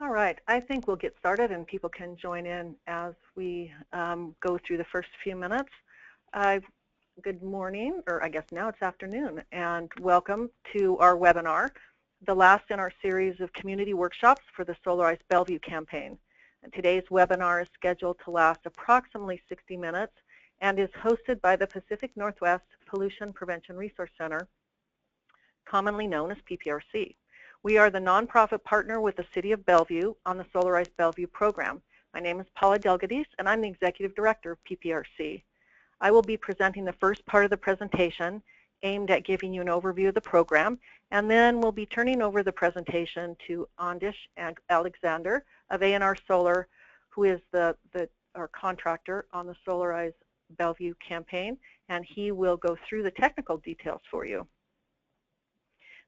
All right, I think we'll get started and people can join in as we go through the first few minutes. Good morning, or I guess now it's afternoon, and welcome to our webinar, the last in our series of community workshops for the Solarize Bellevue campaign. And today's webinar is scheduled to last approximately 60 minutes and is hosted by the Pacific Northwest Pollution Prevention Resource Center, commonly known as PPRC. We are the nonprofit partner with the City of Bellevue on the Solarize Bellevue program. My name is Paula Del Giudice, and I'm the Executive Director of PPRC. I will be presenting the first part of the presentation aimed at giving you an overview of the program, and then we'll be turning over the presentation to Andish Alexander of A&R Solar, who is our contractor on the Solarize Bellevue campaign, and he will go through the technical details for you.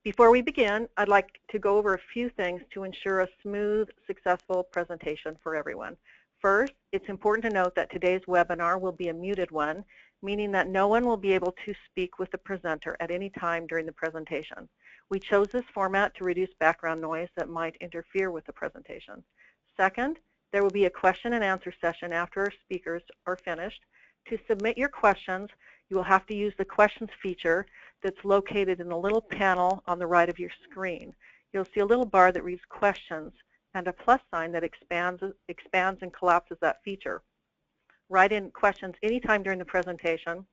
Before we begin, I'd like to go over a few things to ensure a smooth, successful presentation for everyone. First, it's important to note that today's webinar will be a muted one, meaning that no one will be able to speak with the presenter at any time during the presentation. We chose this format to reduce background noise that might interfere with the presentation. Second, there will be a question and answer session after our speakers are finished. To submit your questions, you will have to use the questions feature that's located in the little panel on the right of your screen. You'll see a little bar that reads questions and a plus sign that expands and collapses that feature. Write in questions anytime during the presentation,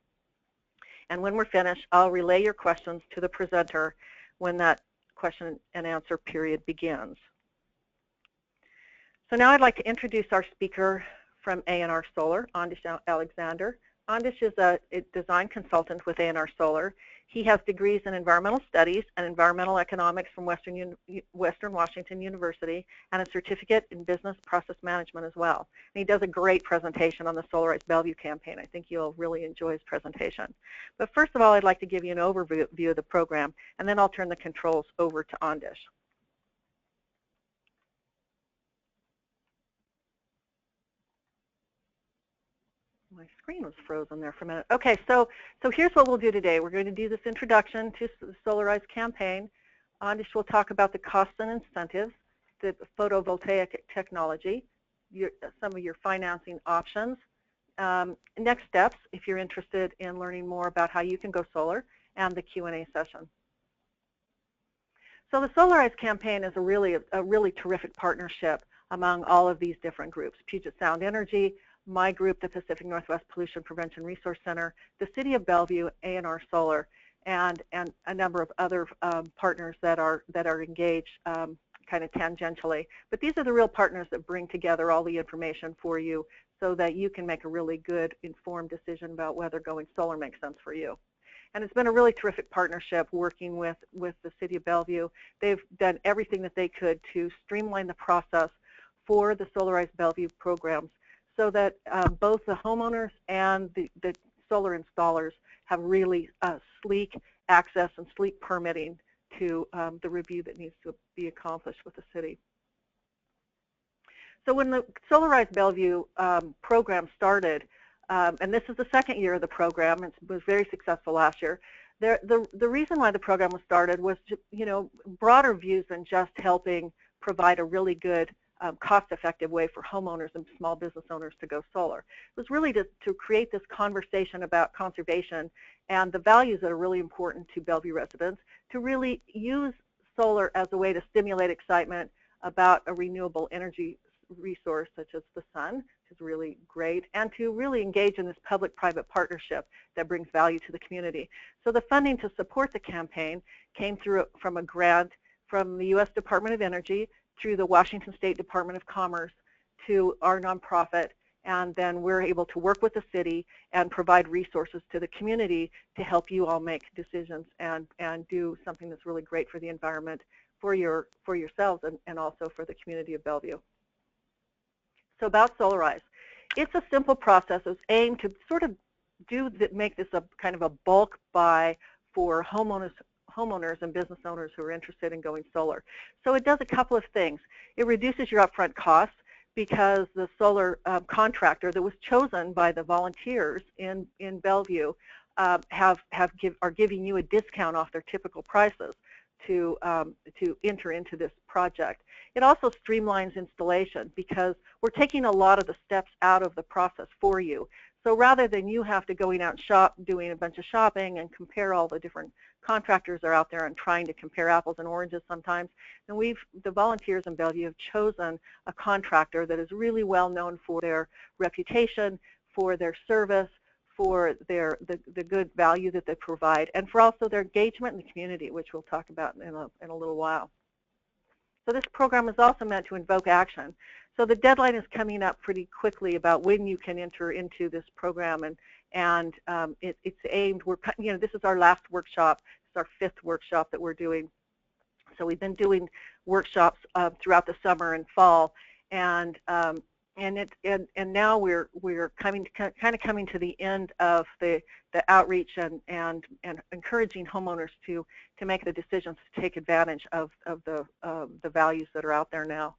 and when we're finished, I'll relay your questions to the presenter when that question and answer period begins. So now I'd like to introduce our speaker from A&R Solar, Andish Alexander. Andish is a design consultant with A&R Solar. He has degrees in environmental studies and environmental economics from Western Washington University and a certificate in business process management as well. And he does a great presentation on the Solarize Bellevue campaign. I think you'll really enjoy his presentation. But first of all, I'd like to give you an overview of the program, and then I'll turn the controls over to Andish. My screen was frozen there for a minute. Okay, so here's what we'll do today. We're going to do this introduction to the Solarize campaign. Andish will talk about the costs and incentives, the photovoltaic technology, some of your financing options, next steps if you're interested in learning more about how you can go solar, and the Q&A session. So the Solarize campaign is a really terrific partnership among all of these different groups: Puget Sound Energy, my group, the Pacific Northwest Pollution Prevention Resource Center, the City of Bellevue, A&R Solar, and a number of other partners that are engaged kind of tangentially. But these are the real partners that bring together all the information for you so that you can make a really good, informed decision about whether going solar makes sense for you. And it's been a really terrific partnership working with the City of Bellevue. They've done everything that they could to streamline the process for the Solarize Bellevue programs, so that both the homeowners and the solar installers have really sleek access and sleek permitting to the review that needs to be accomplished with the city. So when the Solarize Bellevue program started, and this is the second year of the program, it was very successful last year, the reason why the program was started was, broader views than just helping provide a really good cost-effective way for homeowners and small business owners to go solar. It was really to create this conversation about conservation and the values that are really important to Bellevue residents, to really use solar as a way to stimulate excitement about a renewable energy resource such as the sun, which is really great, and to really engage in this public-private partnership that brings value to the community. So the funding to support the campaign came from a grant from the U.S. Department of Energy, through the Washington State Department of Commerce, to our nonprofit, and then we're able to work with the city and provide resources to the community to help you all make decisions and do something that's really great for the environment, for yourselves, and also for the community of Bellevue. So about Solarize, it's a simple process. It's aimed to sort of make this a kind of a bulk buy for homeowners and business owners who are interested in going solar. So it does a couple of things. It reduces your upfront costs because the solar contractor that was chosen by the volunteers in Bellevue are giving you a discount off their typical prices to enter into this project. It also streamlines installation because we're taking a lot of the steps out of the process for you. So rather than you have to going out and doing a bunch of shopping and compare all the different contractors that are out there and trying to compare apples and oranges sometimes, and the volunteers in Bellevue have chosen a contractor that is really well known for their reputation, for their service, for the good value that they provide, and for also their engagement in the community, which we'll talk about in a little while. So this program is also meant to invoke action. So the deadline is coming up pretty quickly about when you can enter into this program, and it's aimed. This is our last workshop. It's our 5th workshop that we're doing. So we've been doing workshops throughout the summer and fall, and now we're kind of coming to the end of the outreach and encouraging homeowners to make the decisions to take advantage of the values that are out there now.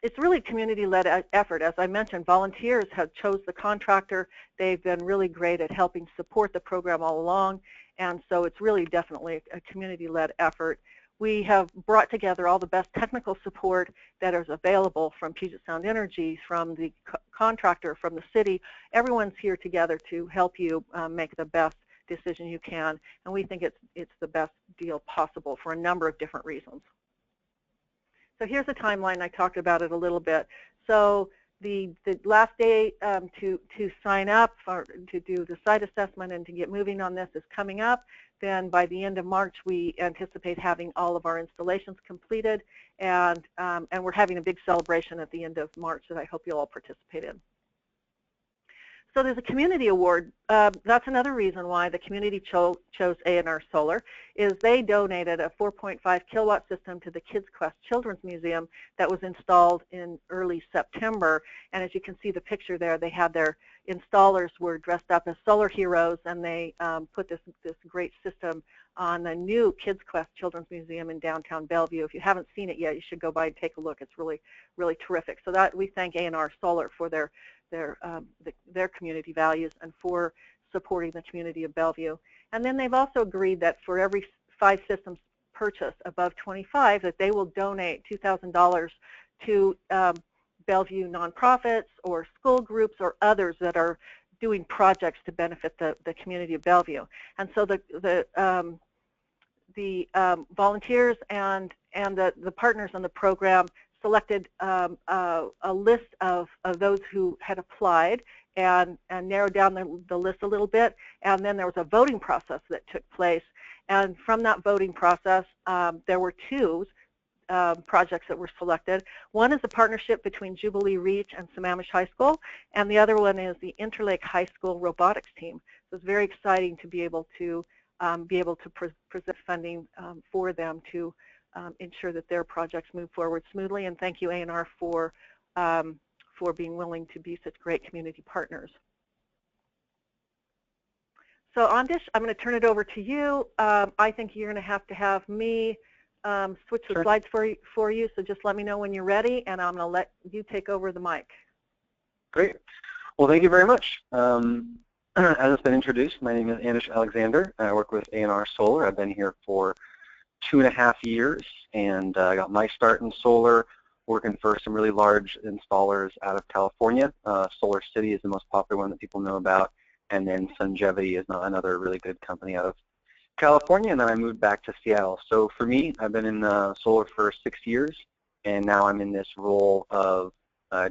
It's really a community-led effort. As I mentioned, volunteers have chose the contractor. They've been really great at helping support the program all along, and so it's really definitely a community-led effort. We have brought together all the best technical support that is available from Puget Sound Energy, from the contractor, from the city. Everyone's here together to help you make the best decision you can, and we think it's the best deal possible for a number of different reasons. So here's a timeline. I talked about it a little bit. So the last day to sign up to do the site assessment and to get moving on this is coming up. Then by the end of March, we anticipate having all of our installations completed, and we're having a big celebration at the end of March that I hope you'll all participate in. So there's a community award. That's another reason why the community chose A&R Solar, is they donated a 4.5 kilowatt system to the Kids Quest Children's Museum that was installed in early September. And as you can see the picture there, they had their installers were dressed up as solar heroes, and they put this great system on the new Kids Quest Children's Museum in downtown Bellevue. If you haven't seen it yet, you should go by and take a look. It's really, really terrific. So that we thank A&R Solar for their community values and for supporting the community of Bellevue. And then they've also agreed that for every 5 systems purchased above 25, that they will donate $2,000 to Bellevue nonprofits or school groups or others that are doing projects to benefit the community of Bellevue. And so the volunteers and the partners in the program selected a list of those who had applied and narrowed down the list a little bit, and then there was a voting process that took place. And from that voting process, there were 2 projects that were selected. One is a partnership between Jubilee Reach and Sammamish High School, and the other one is the Interlake High School robotics team. So it's very exciting to be able to present funding for them to ensure that their projects move forward smoothly. And thank you, A&R, for being willing to be such great community partners. So Andish, I'm going to turn it over to you. I think you're going to have me switch the slides for you. So just let me know when you're ready, and I'm going to let you take over the mic. Great. Well, thank you very much. As it's been introduced, my name is Andish Alexander. I work with A&R Solar. I've been here for 2.5 years, and I got my start in solar working for some really large installers out of California. Solar City is the most popular one that people know about, and then Sungevity is another really good company out of California, and then I moved back to Seattle. So for me, I've been in solar for 6 years, and now I'm in this role of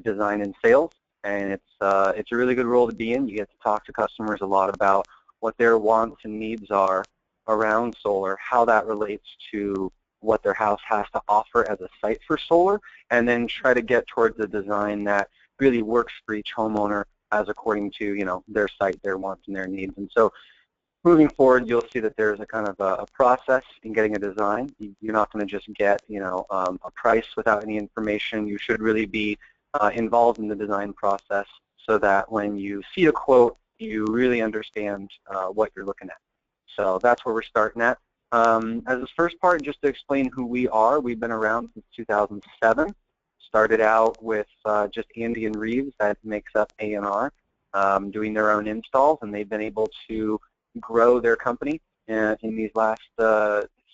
design and sales, and it's a really good role to be in. You get to talk to customers a lot about what their wants and needs are around solar, how that relates to what their house has to offer as a site for solar, and then try to get towards a design that really works for each homeowner as according to their site, their wants, and their needs. And so moving forward, you'll see that there's a kind of a process in getting a design. You're not going to just get a price without any information. You should really be involved in the design process so that when you see a quote, you really understand what you're looking at. So that's where we're starting at. As this first part, just to explain who we are, we've been around since 2007. Started out with just Andy and Reeves, that makes up A&R, doing their own installs, and they've been able to grow their company in these last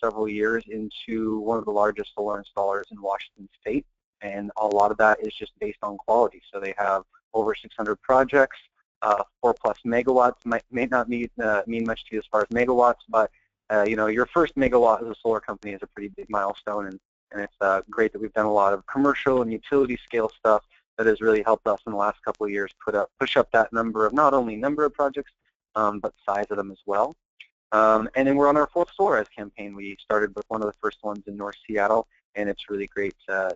several years into one of the largest solar installers in Washington State, and a lot of that is just based on quality. So they have over 600 projects, 4+ megawatts. May not mean much to you as far as megawatts, but you know, your first megawatt as a solar company is a pretty big milestone, and it's great that we've done a lot of commercial and utility scale stuff that has really helped us in the last couple of years push up that number of not only number of projects, but size of them as well. And then we're on our 4th Solarize campaign. We started with one of the first ones in North Seattle, and it's really great to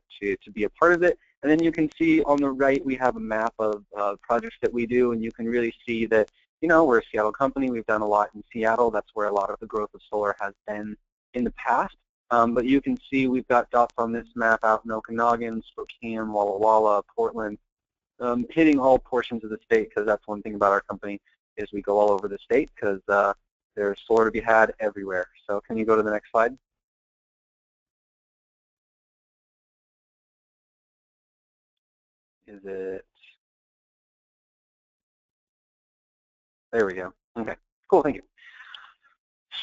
be a part of it. And then you can see on the right we have a map of projects that we do, and you can really see that, you know, we're a Seattle company. We've done a lot in Seattle. That's where a lot of the growth of solar has been in the past. But you can see we've got dots on this map out in Okanagan, Spokane, Walla Walla, Portland, hitting all portions of the state, because that's one thing about our company is we go all over the state, because there's solar to be had everywhere. So can you go to the next slide? Is it? There we go. Okay, cool, thank you.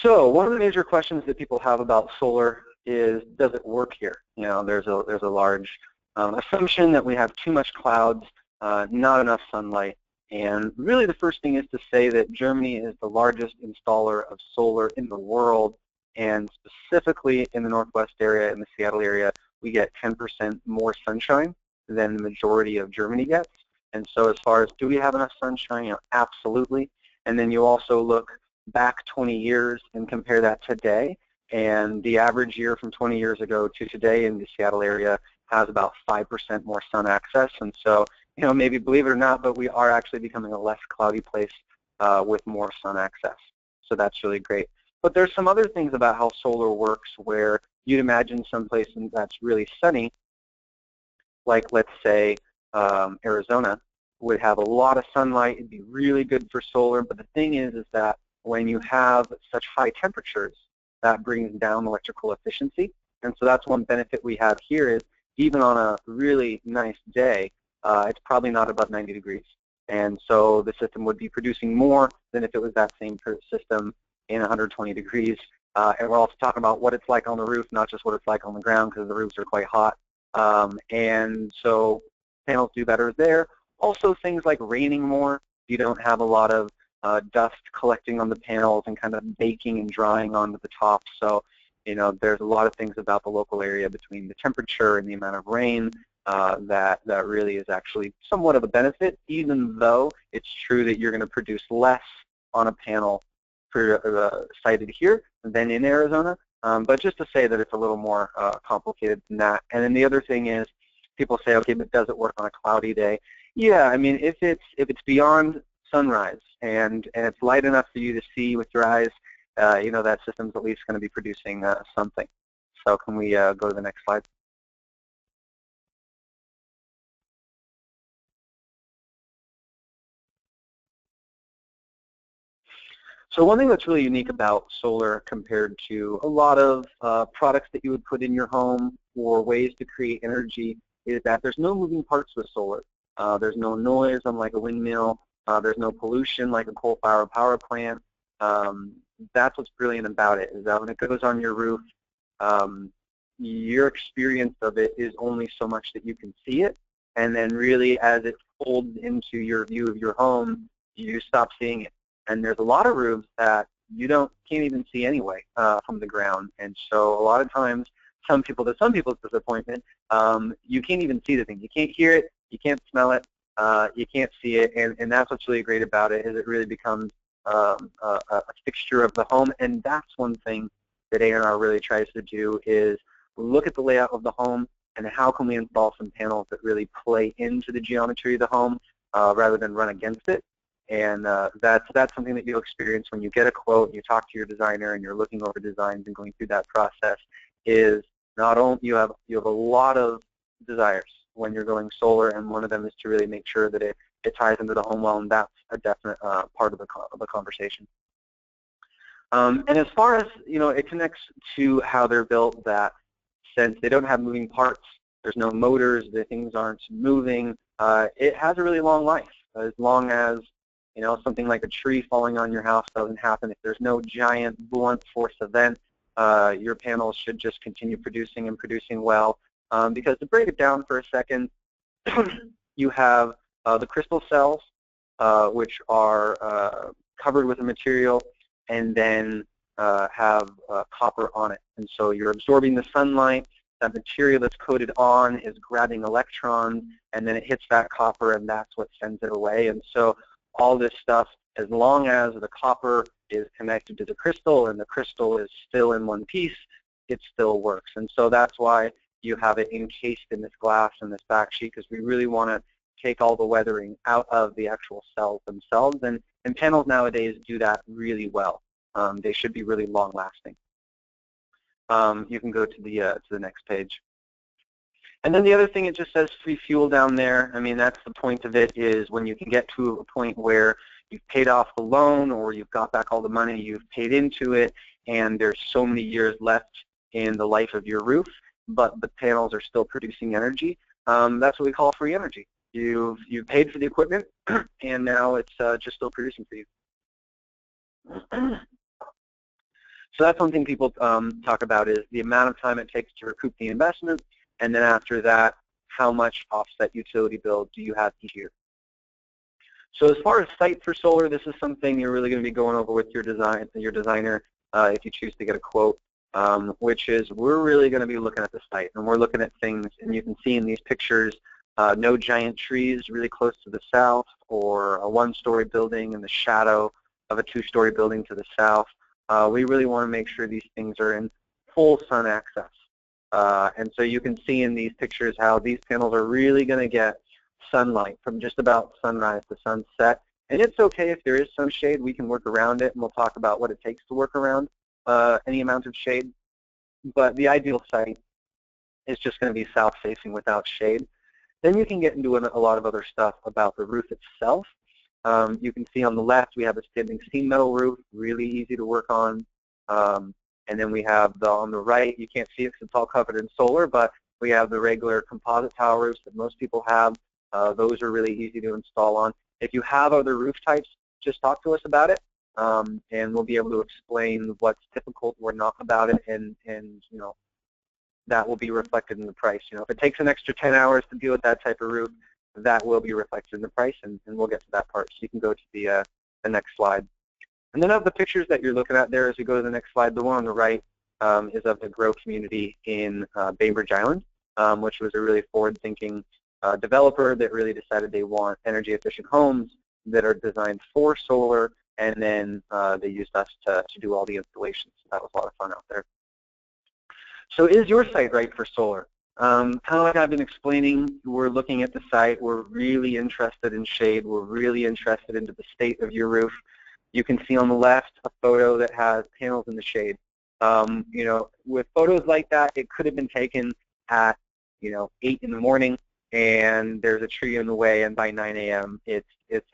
So one of the major questions that people have about solar is, does it work here? You know, there's a large assumption that we have too much clouds, not enough sunlight. And really the first thing is to say that Germany is the largest installer of solar in the world, and specifically in the Northwest area, in the Seattle area, we get 10% more sunshine than the majority of Germany gets. And so as far as do we have enough sunshine, you know, absolutely. And then you also look back 20 years and compare that today, and the average year from 20 years ago to today in the Seattle area has about 5% more sun access. And so, you know, maybe believe it or not, but we are actually becoming a less cloudy place with more sun access. So that's really great. But there's some other things about how solar works where you'd imagine someplace that's really sunny, like let's say Arizona, would have a lot of sunlight. It'd be really good for solar. But the thing is that when you have such high temperatures, that brings down electrical efficiency. And so that's one benefit we have here is even on a really nice day, it's probably not above 90 degrees. And so the system would be producing more than if it was that same system in 120 degrees. And we're also talking about what it's like on the roof, not just what it's like on the ground, because the roofs are quite hot. And so panels do better there. Also things like raining more. You don't have a lot of dust collecting on the panels and kind of baking and drying onto the top. So, you know, there's a lot of things about the local area between the temperature and the amount of rain that really is actually somewhat of a benefit, even though it's true that you're going to produce less on a panel sited here than in Arizona. But just to say that it's a little more complicated than that. And then the other thing is, people say, okay, but does it work on a cloudy day? Yeah, I mean, if it's beyond sunrise and it's light enough for you to see with your eyes, you know, that system's at least going to be producing something. So can we go to the next slide? So one thing that's really unique about solar compared to a lot of products that you would put in your home or ways to create energy is that there's no moving parts with solar. There's no noise unlike a windmill. There's no pollution like a coal-fired power plant. That's what's brilliant about it, is that when it goes on your roof, your experience of it is only so much that you can see it. And then really as it folds into your view of your home, you stop seeing it. And there's a lot of roofs that you can't even see anyway from the ground. And so a lot of times, to some people's disappointment, you can't even see the thing. You can't hear it, you can't smell it, you can't see it. And that's what's really great about it, is it really becomes a fixture of the home. And that's one thing that A&R really tries to do, is look at the layout of the home and how can we install some panels that really play into the geometry of the home rather than run against it. And that's something that you'll experience when you get a quote, you talk to your designer, and you're looking over designs and going through that process. Is not only you have a lot of desires when you're going solar, and one of them is to really make sure that it ties into the home well, and that's a definite part of the conversation. And as far as, you know, it connects to how they're built, that since they don't have moving parts, there's no motors, the things aren't moving, it has a really long life. As long as, you know, something like a tree falling on your house doesn't happen, if there's no giant blunt force event, your panels should just continue producing and producing well. Because to break it down for a second, you have the crystal cells, which are covered with a material and then have copper on it. And so you're absorbing the sunlight. That material that's coated on is grabbing electrons, and then it hits that copper, and that's what sends it away. And so all this stuff, as long as the copper is connected to the crystal and the crystal is still in one piece, it still works. And so that's why you have it encased in this glass and this back sheet, because we really want to take all the weathering out of the actual cells themselves. And panels nowadays do that really well. They should be really long-lasting. You can go to the next page. And then the other thing, it just says free fuel down there. I mean, that's the point of it, is when you can get to a point where you've paid off the loan or you've got back all the money you've paid into it, and there's so many years left in the life of your roof, but the panels are still producing energy. That's what we call free energy. You've paid for the equipment, and now it's just still producing for you. So that's one thing people talk about, is the amount of time it takes to recoup the investment, and then after that, how much offset utility bill do you have each year. So as far as site for solar, this is something you're really going to be going over with your designer if you choose to get a quote, which is we're really going to be looking at the site, and we're looking at things, and you can see in these pictures, no giant trees really close to the south, or a one-story building in the shadow of a two-story building to the south. We really want to make sure these things are in full sun access. And so you can see in these pictures how these panels are really going to get sunlight from just about sunrise to sunset. And it's okay if there is some shade. We can work around it, and we'll talk about what it takes to work around any amount of shade. But the ideal site is just going to be south-facing without shade. Then you can get into a lot of other stuff about the roof itself. You can see on the left we have a standing seam metal roof, really easy to work on. And then we have on the right, you can't see it because it's all covered in solar, but we have the regular composite tile roofs that most people have. Those are really easy to install on. If you have other roof types, just talk to us about it, and we'll be able to explain what's difficult or not about it, and you know, that will be reflected in the price. You know, if it takes an extra 10 hours to deal with that type of roof, that will be reflected in the price, and we'll get to that part. So you can go to the next slide. And then of the pictures that you're looking at there, as we go to the next slide, the one on the right is of the Grow community in Bainbridge Island, which was a really forward-thinking developer that really decided they want energy-efficient homes that are designed for solar, and then they used us to do all the installations. So that was a lot of fun out there. So is your site right for solar? Kind of like I've been explaining, we're looking at the site. We're really interested in shade. We're really interested into the state of your roof. You can see on the left a photo that has panels in the shade. You know, with photos like that, it could have been taken at 8 in the morning, and there's a tree in the way, and by 9 a.m. it's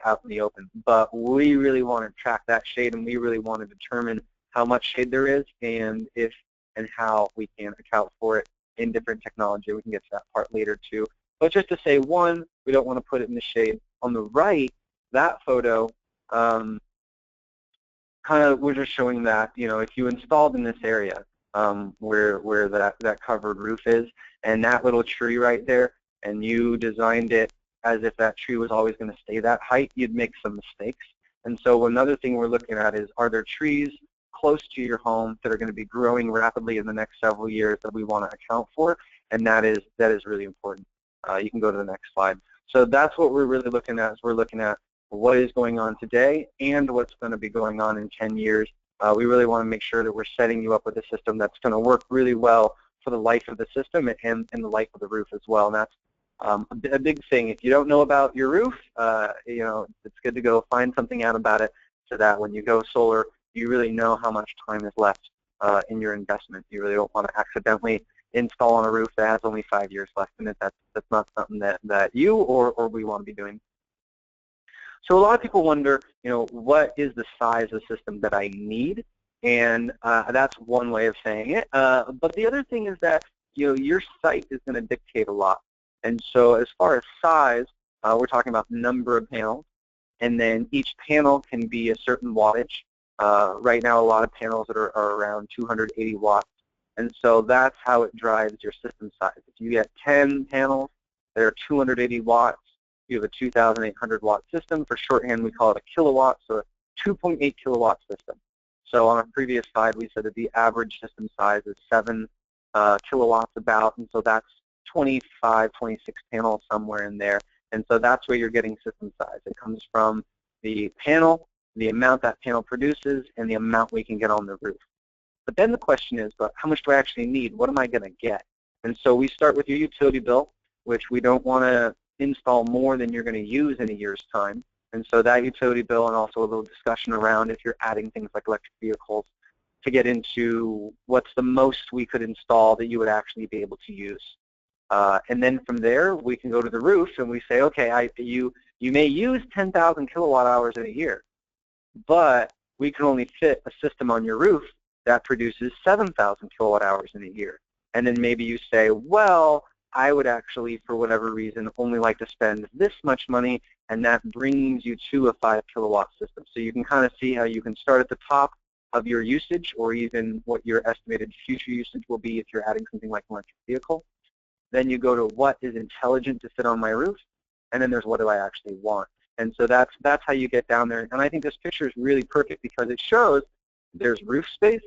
out in the open. But we really want to track that shade, and we really want to determine how much shade there is, and if and how we can account for it in different technology. We can get to that part later too. But just to say, one, we don't want to put it in the shade. On the right, that photo, kind of, we're just showing that, if you installed in this area where that covered roof is, and that little tree right there, and you designed it as if that tree was always going to stay that height, you'd make some mistakes. And so another thing we're looking at is, are there trees close to your home that are going to be growing rapidly in the next several years that we want to account for? And that is really important. You can go to the next slide. So that's what we're really looking at, is we're looking at what is going on today and what's going to be going on in 10 years. We really want to make sure that we're setting you up with a system that's going to work really well for the life of the system and the life of the roof as well. And that's a big thing. If you don't know about your roof, it's good to go find something out about it, so that when you go solar, you really know how much time is left in your investment. You really don't want to accidentally install on a roof that has only 5 years left in it. That's not something that you or we want to be doing. So a lot of people wonder, what is the size of system that I need? And that's one way of saying it. But the other thing is that, your site is going to dictate a lot. And so as far as size, we're talking about number of panels. And then each panel can be a certain wattage. Right now, a lot of panels that are around 280 watts. And so that's how it drives your system size. If you get 10 panels that are 280 watts, you have a 2,800 watt system. For shorthand, we call it a kilowatt, so a 2.8 kilowatt system. So on a previous slide, we said that the average system size is 7 kilowatts about, and so that's 25, 26 panels somewhere in there. And so that's where you're getting system size. It comes from the panel, the amount that panel produces, and the amount we can get on the roof. But then the question is, but how much do I actually need? What am I going to get? And so we start with your utility bill, which we don't want to install more than you're going to use in a year's time. And so that utility bill, and also a little discussion around if you're adding things like electric vehicles, to get into what's the most we could install that you would actually be able to use. And then from there, we can go to the roof and we say, okay, you may use 10,000 kilowatt hours in a year, but we can only fit a system on your roof that produces 7,000 kilowatt hours in a year. And then maybe you say, well, I would actually, for whatever reason, only like to spend this much money, and that brings you to a 5 kilowatt system. So you can kind of see how you can start at the top of your usage, or even what your estimated future usage will be if you're adding something like an electric vehicle. Then you go to what is intelligent to fit on my roof, and then there's what do I actually want. And so that's how you get down there. And I think this picture is really perfect because it shows there's roof space,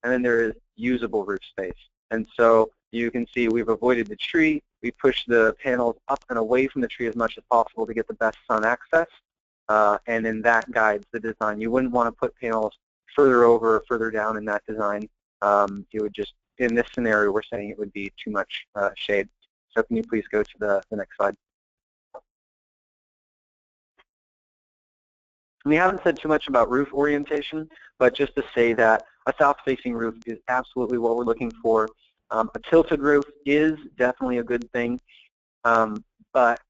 and then there is usable roof space. And so you can see we've avoided the tree. We push the panels up and away from the tree as much as possible to get the best sun access, and then that guides the design. You wouldn't want to put panels further over or further down in that design. It would just, in this scenario, we're saying it would be too much shade. So can you please go to the next slide? We haven't said too much about roof orientation, but just to say that a south-facing roof is absolutely what we're looking for. A tilted roof is definitely a good thing, but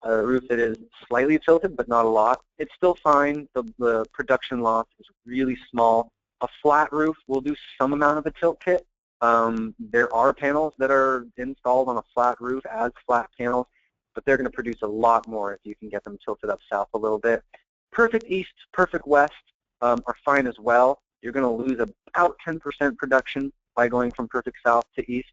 a roof that is slightly tilted but not a lot, it's still fine. The production loss is really small. A flat roof will do some amount of a tilt kit. There are panels that are installed on a flat roof as flat panels, but they're going to produce a lot more if you can get them tilted up south a little bit. Perfect east, perfect west are fine as well. You're going to lose about 10% production by going from perfect south to east.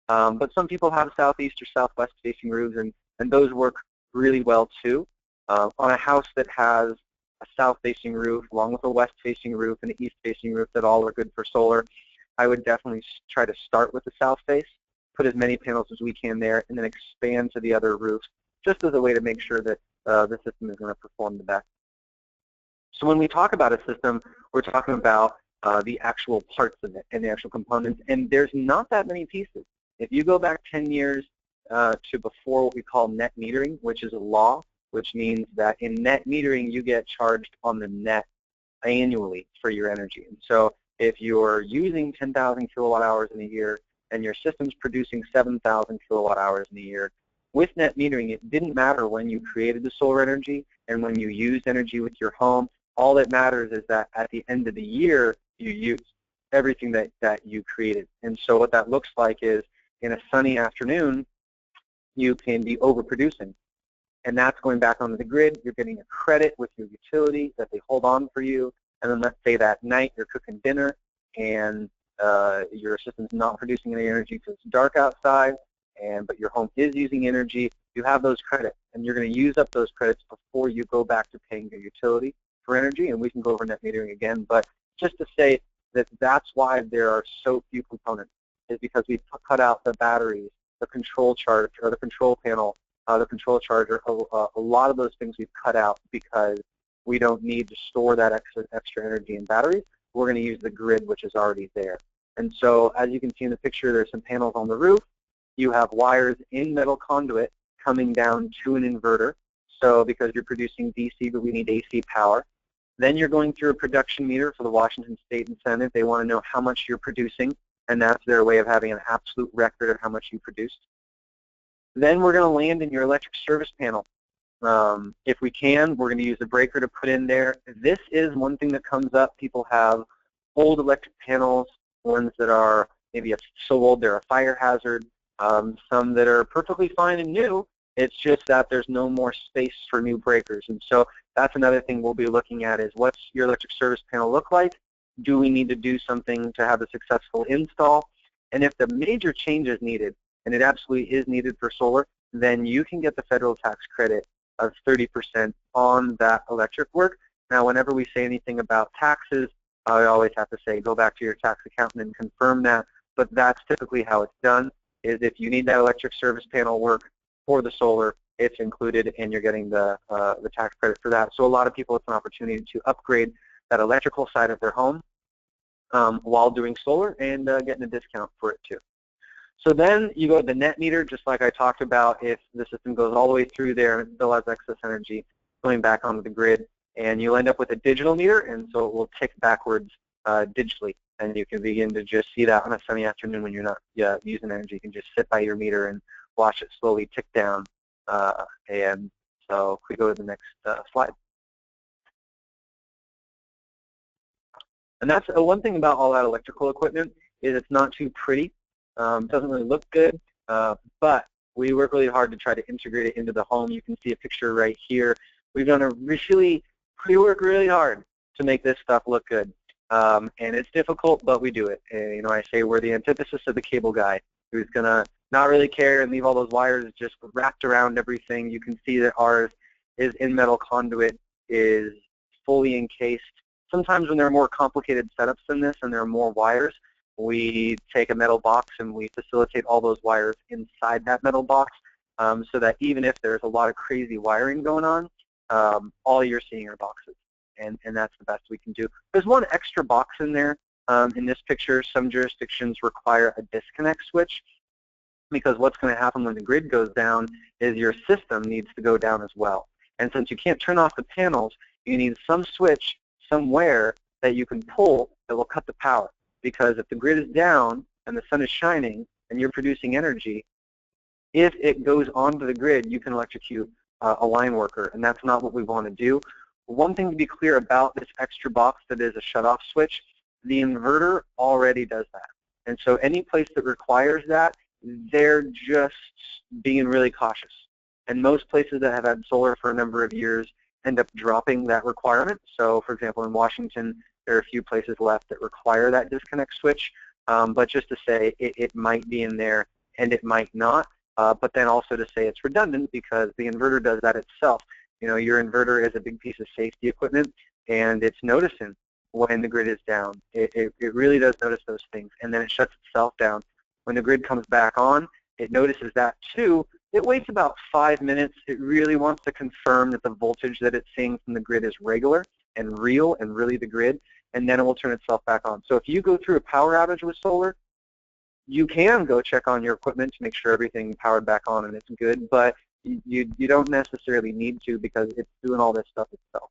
But some people have southeast or southwest facing roofs, and those work really well too. On a house that has a south-facing roof along with a west-facing roof and an east-facing roof that all are good for solar, I would definitely try to start with the south face, put as many panels as we can there, and then expand to the other roofs, just as a way to make sure that the system is going to perform the best. So when we talk about a system, we're talking about the actual parts of it and the actual components, and there's not that many pieces. If you go back 10 years to before what we call net metering, which is a law, which means that in net metering you get charged on the net annually for your energy. And so if you're using 10,000 kilowatt hours in a year and your system's producing 7,000 kilowatt hours in a year, with net metering it didn't matter when you created the solar energy and when you used energy with your home. All that matters is that at the end of the year you use everything that you created. And so what that looks like is in a sunny afternoon you can be overproducing. And that's going back onto the grid. You're getting a credit with your utility that they hold on for you. And then let's say that night you're cooking dinner and your system's not producing any energy because it's dark outside, but your home is using energy. You have those credits, and you're going to use up those credits before you go back to paying your utility for energy. And we can go over net metering again. But just to say that that's why there are so few components, is because we cut out the batteries, the control charge, or the control panel, the control charger. A lot of those things we've cut out because we don't need to store that extra energy in batteries. We're going to use the grid, which is already there. And so as you can see in the picture, there's some panels on the roof. You have wires in metal conduit coming down to an inverter. So because you're producing DC, but we need AC power. Then you're going through a production meter for the Washington State and Senate. They want to know how much you're producing, and that's their way of having an absolute record of how much you produced. Then we're going to land in your electric service panel. If we can, we're going to use a breaker to put in there. This is one thing that comes up. People have old electric panels, ones that are maybe so old they're a fire hazard, some that are perfectly fine and new. It's just that there's no more space for new breakers. And so that's another thing we'll be looking at is what's your electric service panel look like, Do we need to do something to have a successful install? And if the major change is needed, and it absolutely is needed for solar, then you can get the federal tax credit of 30% on that electric work. Now, whenever we say anything about taxes, I always have to say go back to your tax accountant and confirm that, but that's typically how it's done, is if you need that electric service panel work for the solar, it's included and you're getting the tax credit for that. So a lot of people, it's an opportunity to upgrade that electrical side of their home while doing solar and getting a discount for it too. So then you go to the net meter, just like I talked about. If the system goes all the way through there and it still has excess energy going back onto the grid, and you'll end up with a digital meter, and so it will tick backwards digitally. And you can begin to just see that on a sunny afternoon when you're not using energy. You can just sit by your meter and watch it slowly tick down. And so if we go to the next slide. And that's one thing about all that electrical equipment is it's not too pretty. It doesn't really look good, but we work really hard to try to integrate it into the home. You can see a picture right here. We've done we work really hard to make this stuff look good. And it's difficult, but we do it. And, you know, I say we're the antithesis of the cable guy who's going to not really care and leave all those wires just wrapped around everything. You can see that ours is in metal conduit, is fully encased. Sometimes when there are more complicated setups than this and there are more wires, we take a metal box and we facilitate all those wires inside that metal box so that even if there's a lot of crazy wiring going on, all you're seeing are boxes. And that's the best we can do. There's one extra box in there. In this picture, some jurisdictions require a disconnect switch because what's going to happen when the grid goes down is your system needs to go down as well. And since you can't turn off the panels, you need some switch somewhere that you can pull that will cut the power. Because if the grid is down and the sun is shining and you're producing energy, if it goes onto the grid, you can electrocute a line worker, and that's not what we want to do. One thing to be clear about this extra box that is a shut-off switch, the inverter already does that. And so any place that requires that, they're just being really cautious. And most places that have had solar for a number of years end up dropping that requirement. So, for example, in Washington, there are a few places left that require that disconnect switch. But just to say it might be in there and it might not. But then also to say it's redundant because the inverter does that itself. You know, your inverter is a big piece of safety equipment, and it's noticing when the grid is down. It really does notice those things, and then it shuts itself down. When the grid comes back on, it notices that too. It waits about 5 minutes. It really wants to confirm that the voltage that it's seeing from the grid is regular and real and really the grid, and then it will turn itself back on. So if you go through a power outage with solar, you can go check on your equipment to make sure everything powered back on and it's good, but you don't necessarily need to because it's doing all this stuff itself.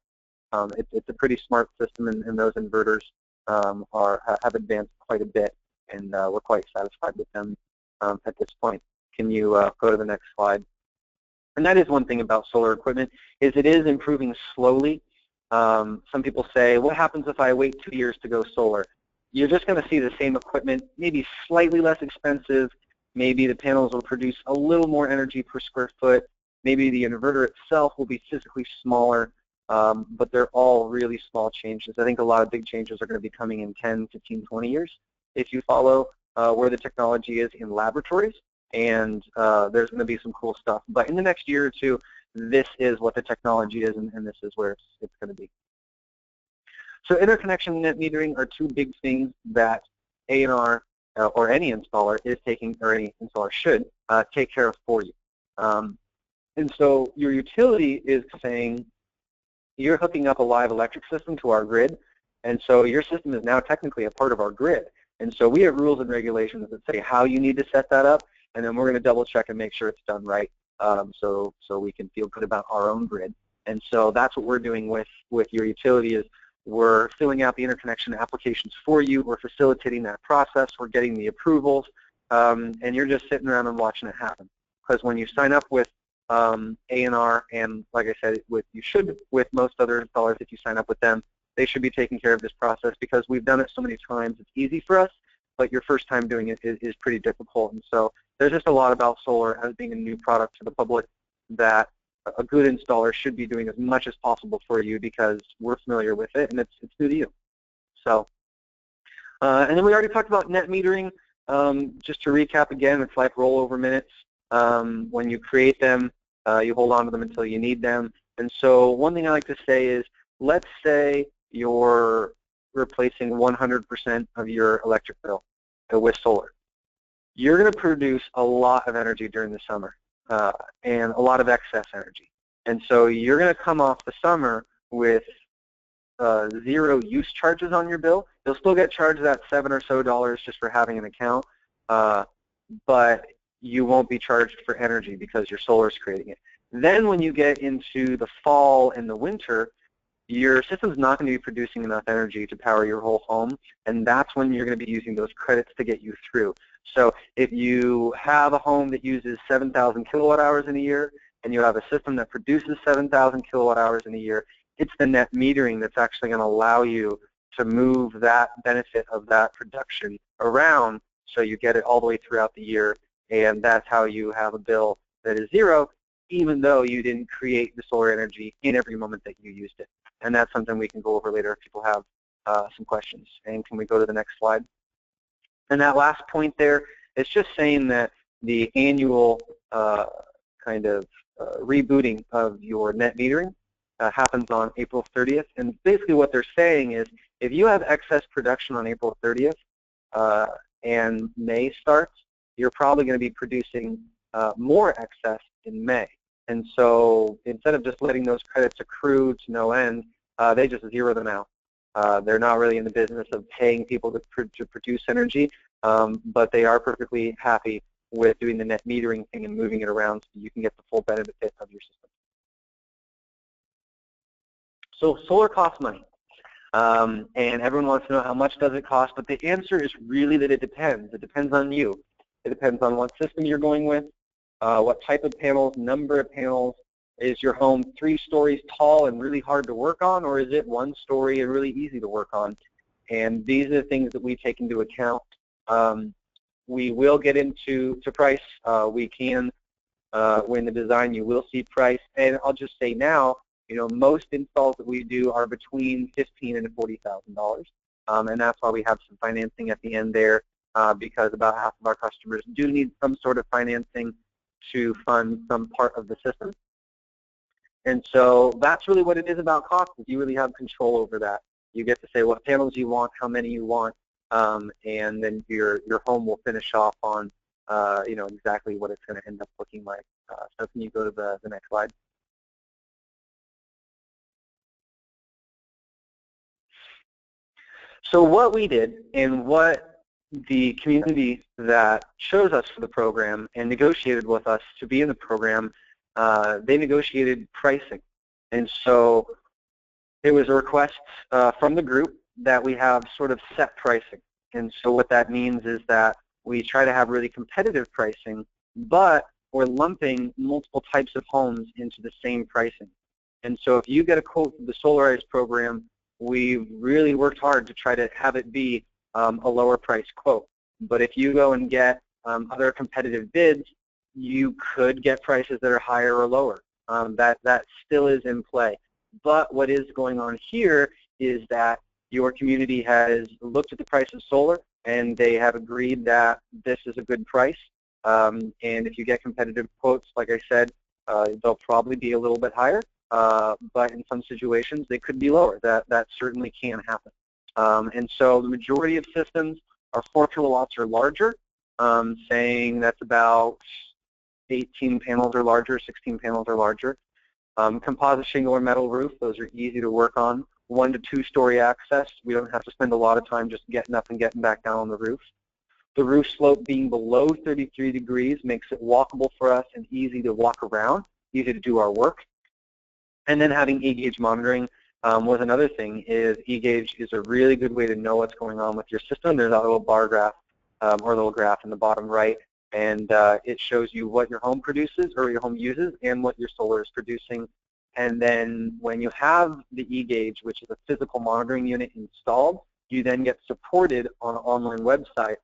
It's a pretty smart system, and those inverters have advanced quite a bit, and we're quite satisfied with them at this point. Can you go to the next slide? And that is one thing about solar equipment, is it is improving slowly. Some people say, what happens if I wait 2 years to go solar? You're just going to see the same equipment, maybe slightly less expensive. Maybe the panels will produce a little more energy per square foot. Maybe the inverter itself will be physically smaller, but they're all really small changes. I think a lot of big changes are going to be coming in 10, 15, 20 years if you follow where the technology is in laboratories, and there's going to be some cool stuff. But in the next year or two, this is what the technology is, and this is where it's going to be. So interconnection and net metering are two big things that A&R or any installer is taking, or any installer should take care of for you. And so your utility is saying, you're hooking up a live electric system to our grid, and so your system is now technically a part of our grid. And so we have rules and regulations that say how you need to set that up, and then we're going to double check and make sure it's done right, so we can feel good about our own grid. And so that's what we're doing with your utility, is we're filling out the interconnection applications for you. We're facilitating that process. We're getting the approvals, and you're just sitting around and watching it happen. Because when you sign up with A&R, and like I said, with most other installers, if you sign up with them, they should be taking care of this process, because we've done it so many times. It's easy for us, but your first time doing it is pretty difficult. And so there's just a lot about solar as being a new product to the public that a good installer should be doing as much as possible for you, because we're familiar with it and it's new to you. So And then we already talked about net metering. Just to recap again, it's like rollover minutes. When you create them, you hold on to them until you need them. And so one thing I like to say is, let's say you're replacing 100% of your electric bill with solar. You're going to produce a lot of energy during the summer and a lot of excess energy. And so you're going to come off the summer with zero use charges on your bill. You'll still get charged that $7 or so just for having an account, but you won't be charged for energy because your solar is creating it. Then when you get into the fall and the winter, your system's not going to be producing enough energy to power your whole home, and that's when you're going to be using those credits to get you through. So if you have a home that uses 7,000 kilowatt hours in a year, and you have a system that produces 7,000 kilowatt hours in a year, it's the net metering that's actually going to allow you to move that benefit of that production around so you get it all the way throughout the year, and that's how you have a bill that is zero, even though you didn't create the solar energy in every moment that you used it. And that's something we can go over later if people have some questions. And can we go to the next slide? And that last point there is just saying that the annual rebooting of your net metering happens on April 30th. And basically what they're saying is, if you have excess production on April 30th and May starts, you're probably going to be producing more excess in May. And so instead of just letting those credits accrue to no end, they just zero them out. They're not really in the business of paying people to produce energy, but they are perfectly happy with doing the net metering thing and moving it around so you can get the full benefit of your system. So solar costs money. And everyone wants to know how much does it cost, but the answer is really that it depends. It depends on you. It depends on what system you're going with, what type of panels, number of panels. Is your home 3 stories tall and really hard to work on, or is it 1 story and really easy to work on? And these are the things that we take into account. We will get into price. We can, when the design, you will see price. And I'll just say now, most installs that we do are between $15,000 and $40,000. And that's why we have some financing at the end there, because about half of our customers do need some sort of financing to fund some part of the system. And so that's really what it is about cost. You really have control over that. You get to say what panels you want, how many you want, and then your home will finish off on exactly what it's going to end up looking like. So can you go to the next slide? So what we did, and what the community that chose us for the program and negotiated with us to be in the program, they negotiated pricing. And so it was a request from the group that we have sort of set pricing. And so what that means is that we try to have really competitive pricing, but we're lumping multiple types of homes into the same pricing. And so if you get a quote from the Solarize program, we've really worked hard to try to have it be a lower price quote. But if you go and get other competitive bids, you could get prices that are higher or lower. That still is in play. But what is going on here is that your community has looked at the price of solar, and they have agreed that this is a good price. And if you get competitive quotes, like I said, they'll probably be a little bit higher. But in some situations, they could be lower. That certainly can happen. And so the majority of systems are 4 kilowatts or larger, saying that's about 18 panels or larger, 16 panels or larger. Composite shingle or metal roof, those are easy to work on. 1 to 2 story access, we don't have to spend a lot of time just getting up and getting back down on the roof. The roof slope being below 33 degrees makes it walkable for us and easy to walk around, easy to do our work. And then having E-gauge monitoring was another thing. E-gauge is a really good way to know what's going on with your system. There's a little bar graph or a little graph in the bottom right, and it shows you what your home produces or your home uses and what your solar is producing. And then when you have the E-gauge, which is a physical monitoring unit installed, you then get supported on an online website.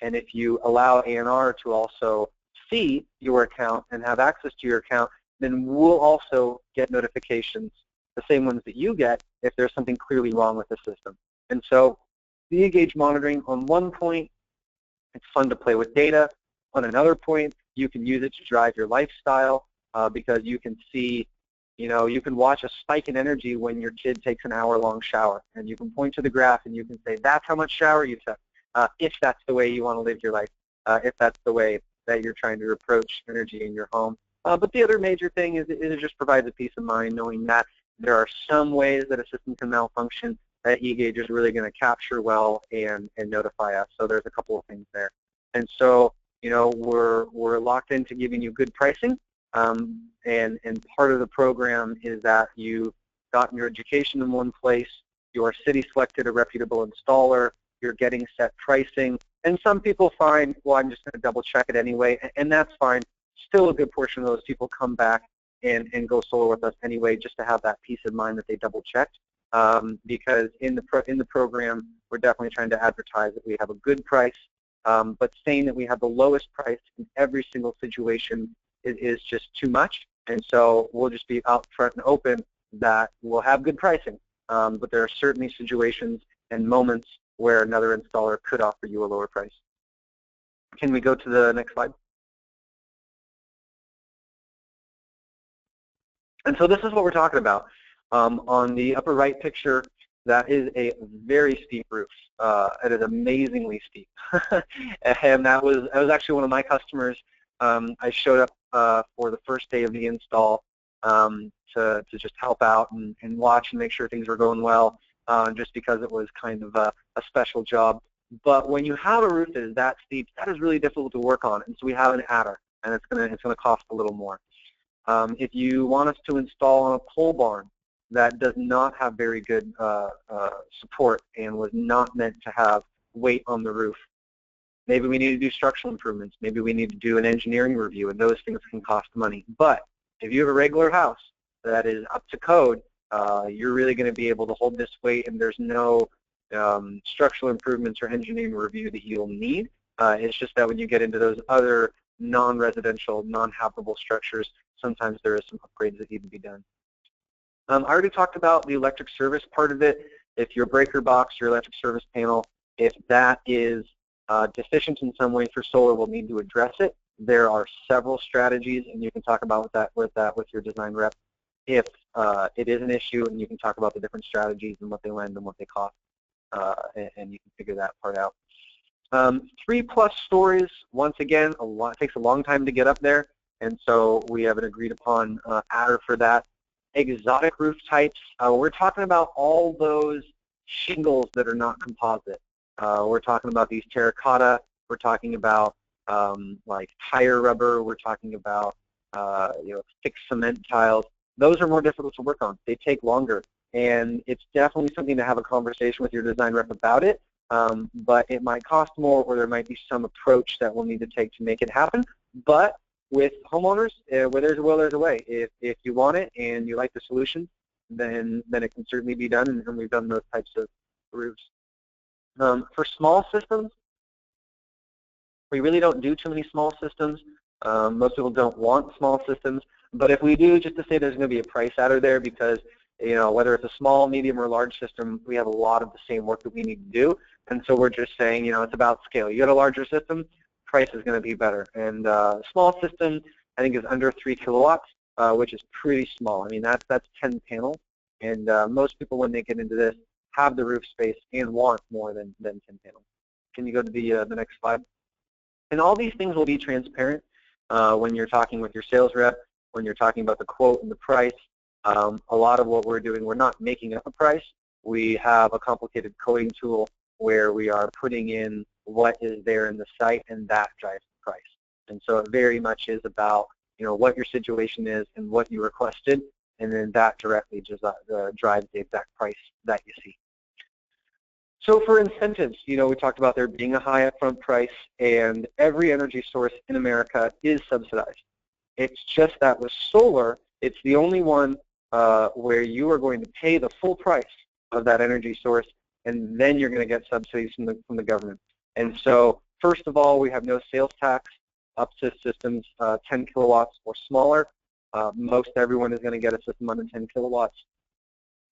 And if you allow ANR to also see your account and have access to your account, then we'll also get notifications, the same ones that you get, if there's something clearly wrong with the system. And so the e-gauge monitoring, on one point, it's fun to play with data. On another point, you can use it to drive your lifestyle because you can see, you can watch a spike in energy when your kid takes an hour-long shower, and you can point to the graph and you can say, that's how much shower you took, if that's the way you want to live your life, if that's the way that you're trying to approach energy in your home. But the other major thing is it just provides a peace of mind knowing that there are some ways that a system can malfunction that eGauge is really going to capture well and notify us. So there's a couple of things there. And so, we're locked into giving you good pricing. And part of the program is that you've gotten your education in one place, your city selected a reputable installer, you're getting set pricing, and some people find, well, I'm just going to double check it anyway, and that's fine. Still a good portion of those people come back and go solar with us anyway, just to have that peace of mind that they double checked. Because in the program, we're definitely trying to advertise that we have a good price, but saying that we have the lowest price in every single situation is just too much. And so we'll just be out front and open that we'll have good pricing, but there are certainly situations and moments where another installer could offer you a lower price. Can we go to the next slide? And so this is what we're talking about. On the upper right picture, that is a very steep roof. It is amazingly steep. And that was actually one of my customers. I showed up for the first day of the install to just help out and watch and make sure things were going well, just because it was kind of a special job. But when you have a roof that is that steep, that is really difficult to work on. And so we have an adder, and it's gonna cost a little more. If you want us to install on a pole barn that does not have very good support and was not meant to have weight on the roof, maybe we need to do structural improvements. Maybe we need to do an engineering review, and those things can cost money. But if you have a regular house that is up to code, you're really going to be able to hold this weight, and there's no structural improvements or engineering review that you'll need. It's just that when you get into those other non-residential, non-habitable structures, sometimes there is some upgrades that need to be done. I already talked about the electric service part of it. If your breaker box, your electric service panel, if that is deficient in some way for solar, we'll need to address it. There are several strategies, and you can talk about that with your design rep if it is an issue, and you can talk about the different strategies and what they lend and what they cost, and you can figure that part out. 3+ stories, once again, it takes a long time to get up there, and so we have an agreed upon adder for that. Exotic roof types, we're talking about all those shingles that are not composite. We're talking about these terracotta, we're talking about like tire rubber, we're talking about thick cement tiles. Those are more difficult to work on. They take longer, and it's definitely something to have a conversation with your design rep about it, but it might cost more, or there might be some approach that we'll need to take to make it happen. But with homeowners, where there's a will, there's a way. If you want it and you like the solution, then it can certainly be done, and we've done those types of roofs. For small systems, we really don't do too many small systems. Most people don't want small systems, but if we do, just to say there's going to be a price adder there, because whether it's a small, medium, or large system, we have a lot of the same work that we need to do, and so we're just saying, it's about scale. You got a larger system, price is going to be better. And small system, I think, is under 3 kilowatts, which is pretty small. I mean, that's 10 panels, and most people, when they get into this, have the roof space and want more than 10 panels. Can you go to the next slide? And all these things will be transparent when you're talking with your sales rep, when you're talking about the quote and the price. A lot of what we're doing, we're not making up a price. We have a complicated coding tool where we are putting in what is there in the site, and that drives the price. And so it very much is about what your situation is and what you requested, and then that directly just drives the exact price that you see. So for incentives, we talked about there being a high upfront price, and every energy source in America is subsidized. It's just that with solar, it's the only one where you are going to pay the full price of that energy source, and then you're going to get subsidies from the government. And so, first of all, we have no sales tax up to systems 10 kilowatts or smaller. Most everyone is going to get a system under 10 kilowatts.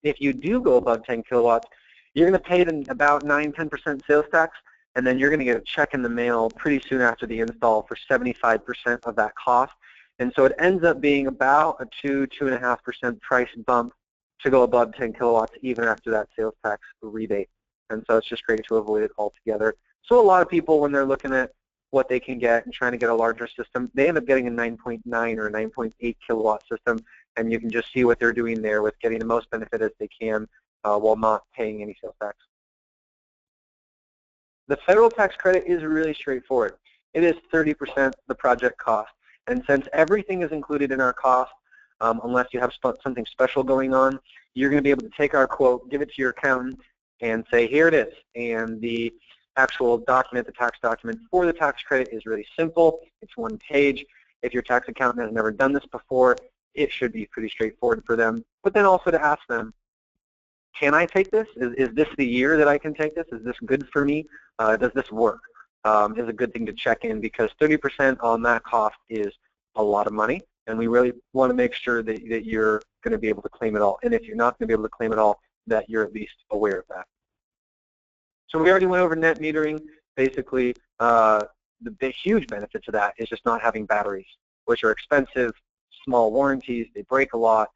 If you do go above 10 kilowatts, You're going to pay about 9–10% sales tax, and then you're going to get a check in the mail pretty soon after the install for 75% of that cost. And so it ends up being about a 2–2.5% price bump to go above 10 kilowatts even after that sales tax rebate. And so it's just great to avoid it altogether. So a lot of people, when they're looking at what they can get and trying to get a larger system, they end up getting a 9.9 or a 9.8 kilowatt system, and you can just see what they're doing there with getting the most benefit as they can while not paying any sales tax. The federal tax credit is really straightforward. It is 30% the project cost. And since everything is included in our cost, unless you have something special going on, you're going to be able to take our quote, give it to your accountant, and say, here it is. And the actual document, the tax document for the tax credit is really simple. It's one page. If your tax accountant has never done this before, it should be pretty straightforward for them. But then also to ask them, can I take this? Is this the year that I can take this? Is this good for me? Does this work? Is a good thing to check in, because 30% on that cost is a lot of money, and we really want to make sure that you're going to be able to claim it all. And if you're not going to be able to claim it all, that you're at least aware of that. So we already went over net metering. Basically, the huge benefits of that is just not having batteries, which are expensive, small warranties, they break a lot.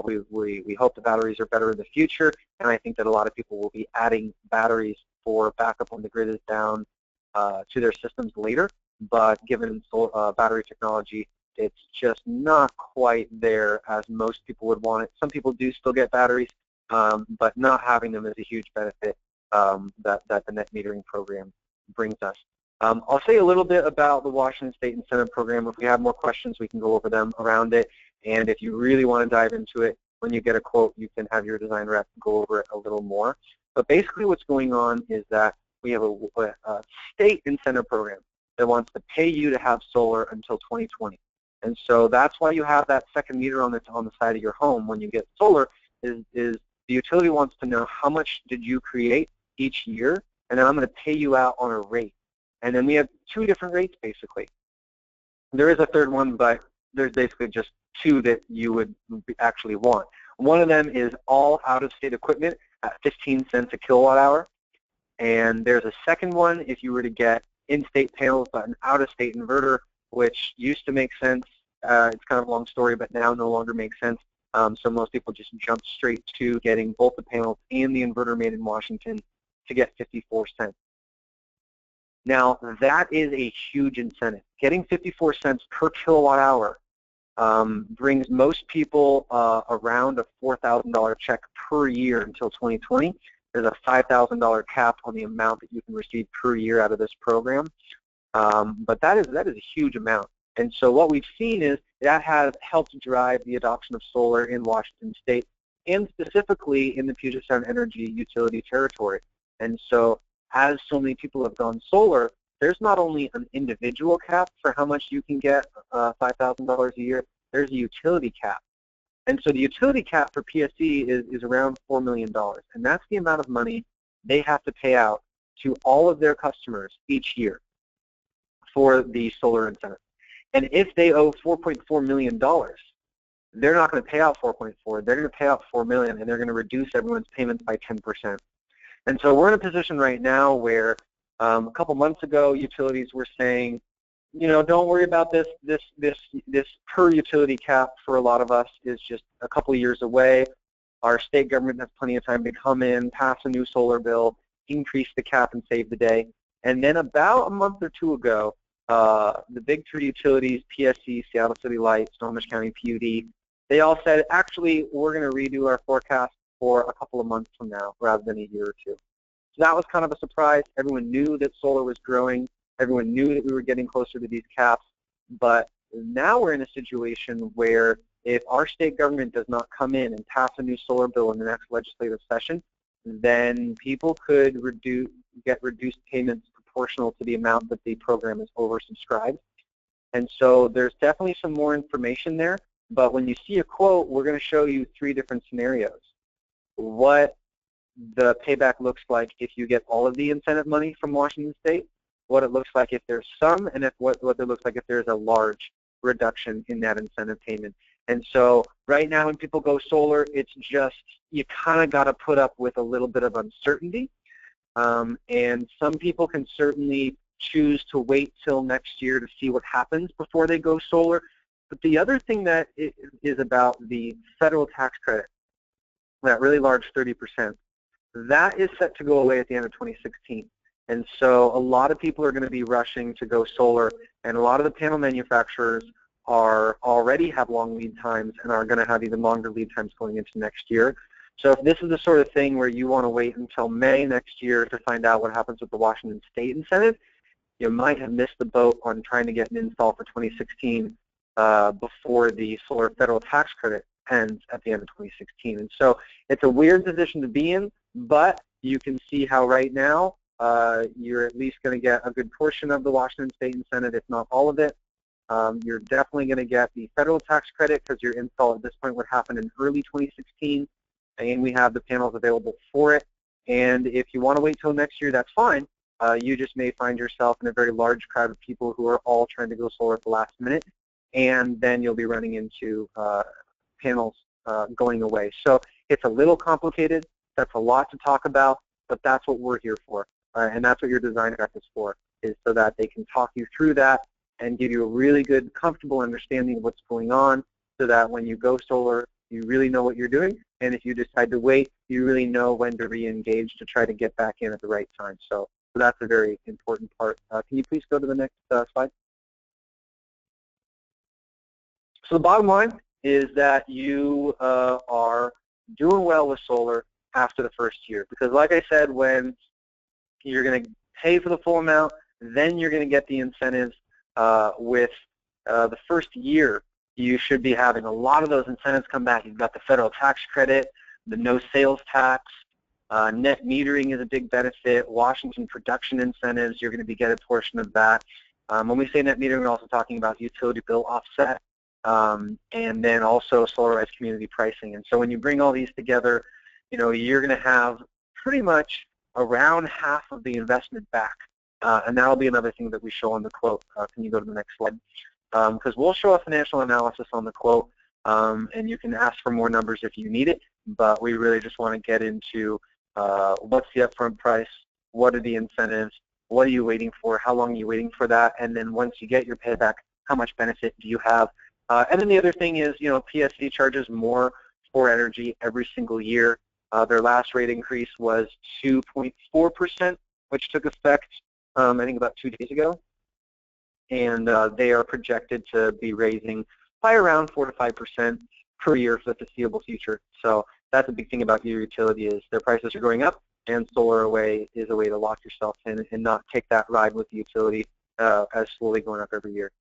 We hope the batteries are better in the future, and I think that a lot of people will be adding batteries for backup when the grid is down to their systems later. But given battery technology, it's just not quite there as most people would want it. Some people do still get batteries, but not having them is a huge benefit that the net metering program brings us. I'll say a little bit about the Washington State Incentive Program. If we have more questions, we can go over them around it. And if you really want to dive into it, when you get a quote, you can have your design rep go over it a little more. But basically what's going on is that we have a state incentive program that wants to pay you to have solar until 2020. And so that's why you have that second meter on the side of your home when you get solar, is the utility wants to know how much did you create each year, and then I'm going to pay you out on a rate. And then we have two different rates, basically. There is a third one, but there's basically just two that you would actually want. One of them is all out-of-state equipment at 15 cents a kilowatt hour. And there's a second one if you were to get in-state panels but an out-of-state inverter, which used to make sense. It's kind of a long story, but now no longer makes sense. So most people just jump straight to getting both the panels and the inverter made in Washington to get 54 cents. Now, that is a huge incentive. Getting 54 cents per kilowatt hour brings most people around a $4,000 check per year until 2020. There's a $5,000 cap on the amount that you can receive per year out of this program. But that is a huge amount. And so what we've seen is that has helped drive the adoption of solar in Washington State, and specifically in the Puget Sound Energy Utility Territory. And so as so many people have gone solar, there's not only an individual cap for how much you can get, $5,000 a year, there's a utility cap. And so the utility cap for PSE is around $4 million. And that's the amount of money they have to pay out to all of their customers each year for the solar incentive. And if they owe $4.4 million, they're not going to pay out 4.4. They're going to pay out $4 million, and they're going to reduce everyone's payments by 10%. And so we're in a position right now where a couple months ago, utilities were saying, you know, don't worry about this per utility cap for a lot of us is just a couple of years away. Our state government has plenty of time to come in, pass a new solar bill, increase the cap, and save the day. And then about a month or two ago, the big three utilities, PSC, Seattle City Light, Snohomish County PUD, they all said, actually, we're going to redo our forecast for a couple of months from now rather than a year or two. So that was kind of a surprise. Everyone knew that solar was growing. Everyone knew that we were getting closer to these caps. But now we're in a situation where if our state government does not come in and pass a new solar bill in the next legislative session, then people could get reduced payments proportional to the amount that the program is oversubscribed. And so there's definitely some more information there. But when you see a quote, we're going to show you three different scenarios. What the payback looks like if you get all of the incentive money from Washington State, what it looks like if there's some, and what it looks like if there's a large reduction in that incentive payment. And so right now when people go solar, it's just, you kind of got to put up with a little bit of uncertainty. And some people can certainly choose to wait till next year to see what happens before they go solar. But the other thing that is about the federal tax credit, that really large 30%, that is set to go away at the end of 2016. And so a lot of people are going to be rushing to go solar, and a lot of the panel manufacturers are already have long lead times and are going to have even longer lead times going into next year. So if this is the sort of thing where you want to wait until May next year to find out what happens with the Washington State incentive, you might have missed the boat on trying to get an install for 2016 before the solar federal tax credit ends at the end of 2016. And so it's a weird position to be in, but you can see how right now you're at least going to get a good portion of the Washington State incentive, if not all of it. You're definitely going to get the federal tax credit because your install at this point would happen in early 2016, and we have the panels available for it. And if you want to wait till next year, that's fine. You just may find yourself in a very large crowd of people who are all trying to go solar at the last minute, and then you'll be running into panels going away. So it's a little complicated. That's a lot to talk about, but that's what we're here for. And that's what your design rep is for, is so that they can talk you through that and give you a really good, comfortable understanding of what's going on, so that when you go solar, you really know what you're doing. And if you decide to wait, you really know when to re-engage to try to get back in at the right time. So that's a very important part. Can you please go to the next slide? So the bottom line is that you are doing well with solar after the first year. Because like I said, when you're going to pay for the full amount, then you're going to get the incentives. With the first year, you should be having a lot of those incentives come back. You've got the federal tax credit, the no sales tax, net metering is a big benefit, Washington production incentives, you're going to be getting a portion of that. When we say net metering, we're also talking about utility bill offset, and then also Solarize community pricing. And so when you bring all these together, you're going to have pretty much around half of the investment back. And that'll be another thing that we show on the quote. Can you go to the next slide? Because we'll show a financial analysis on the quote, and you can ask for more numbers if you need it, but we really just want to get into what's the upfront price, what are the incentives, what are you waiting for, how long are you waiting for that, and then once you get your payback, how much benefit do you have? And then the other thing is, PSC charges more for energy every single year. Their last rate increase was 2.4%, which took effect I think about 2 days ago, and they are projected to be raising by around 4 to 5% per year for the foreseeable future. So that's a big thing about your utility, is their prices are going up, and solar is a way to lock yourself in and not take that ride with the utility as slowly going up every year.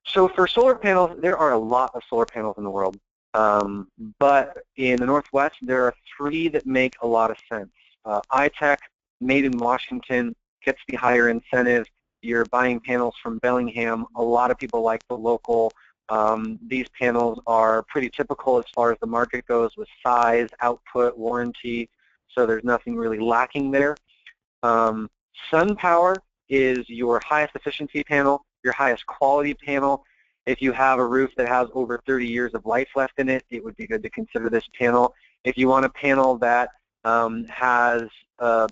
So for solar panels, there are a lot of solar panels in the world, but in the Northwest, there are 3 that make a lot of sense. iTech, made in Washington, gets the higher incentive. You're buying panels from Bellingham. A lot of people like the local. These panels are pretty typical as far as the market goes with size, output, warranty, so there's nothing really lacking there. SunPower is your highest efficiency panel, your highest quality panel. If you have a roof that has over 30 years of life left in it, it would be good to consider this panel. If you want a panel that has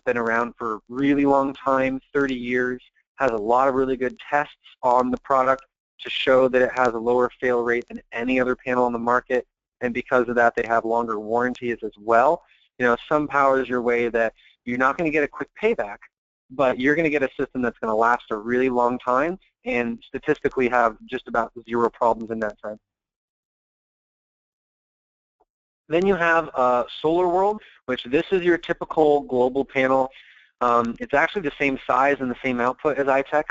been around for a really long time, 30 years, has a lot of really good tests on the product to show that it has a lower fail rate than any other panel on the market, and because of that, they have longer warranties as well. SunPower is your way that you're not going to get a quick payback, but you're going to get a system that's going to last a really long time and statistically have just about 0 problems in that time. Then you have SolarWorld, which this is your typical global panel. It's actually the same size and the same output as iTech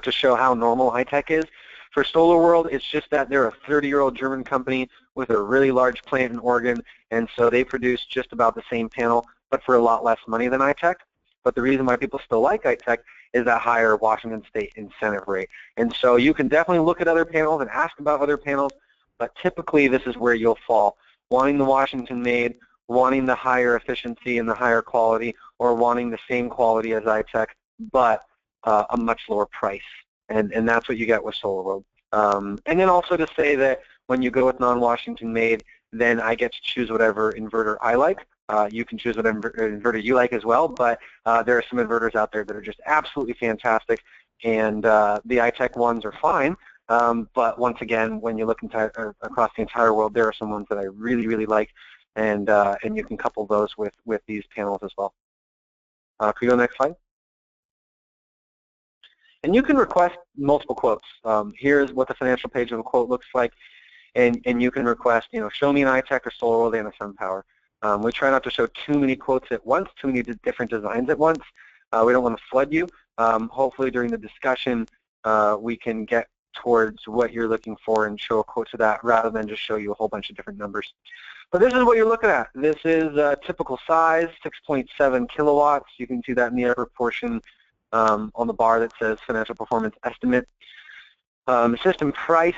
to show how normal iTech is. For SolarWorld, it's just that they're a 30-year-old German company with a really large plant in Oregon, and so they produce just about the same panel, but for a lot less money than iTech. But the reason why people still like iTech is that higher Washington State incentive rate. And so you can definitely look at other panels and ask about other panels, but typically this is where you'll fall. Wanting the Washington made, wanting the higher efficiency and the higher quality, or wanting the same quality as iTech, but a much lower price. And that's what you get with SolarWorld. And then also to say that when you go with non-Washington made, then I get to choose whatever inverter I like. You can choose whatever inverter you like as well, but there are some inverters out there that are just absolutely fantastic, and the iTech ones are fine. But once again, when you look across the entire world, there are some ones that I really, really like, and you can couple those with these panels as well. Could you go next slide? And you can request multiple quotes. Here's what the financial page of a quote looks like, and you can request, show me an iTech or SolarWorld and a SunPower. We try not to show too many quotes at once, too many different designs at once. We don't want to flood you. Hopefully during the discussion, we can get towards what you're looking for and show a quote to that rather than just show you a whole bunch of different numbers. But this is what you're looking at. This is a typical size, 6.7 kilowatts. You can see that in the upper portion on the bar that says financial performance estimate. System price,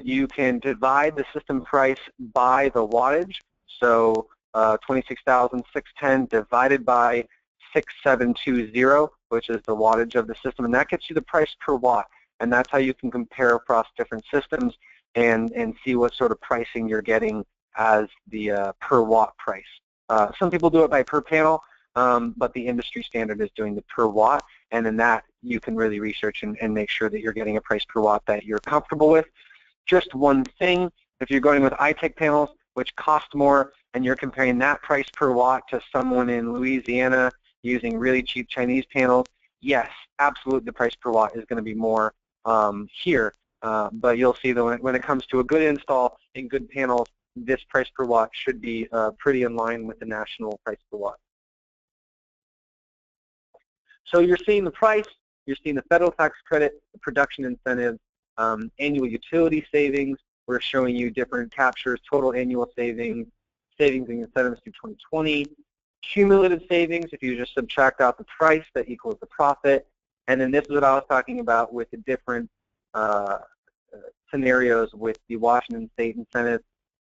you can divide the system price by the wattage. So 26,610 divided by 6720, which is the wattage of the system, and that gets you the price per watt. And that's how you can compare across different systems and see what sort of pricing you're getting as the per watt price. Some people do it by per panel, but the industry standard is doing the per watt, and in that you can really research and make sure that you're getting a price per watt that you're comfortable with. Just one thing, if you're going with iTech panels, which cost more, and you're comparing that price per watt to someone in Louisiana using really cheap Chinese panels, yes, absolutely the price per watt is going to be more here. But you'll see that when it comes to a good install in good panels, this price per watt should be pretty in line with the national price per watt. So you're seeing the price, you're seeing the federal tax credit, the production incentives, annual utility savings. We're showing you different captures, total annual savings, savings and incentives through 2020, cumulative savings. If you just subtract out the price, that equals the profit. And then this is what I was talking about with the different scenarios with the Washington State incentives.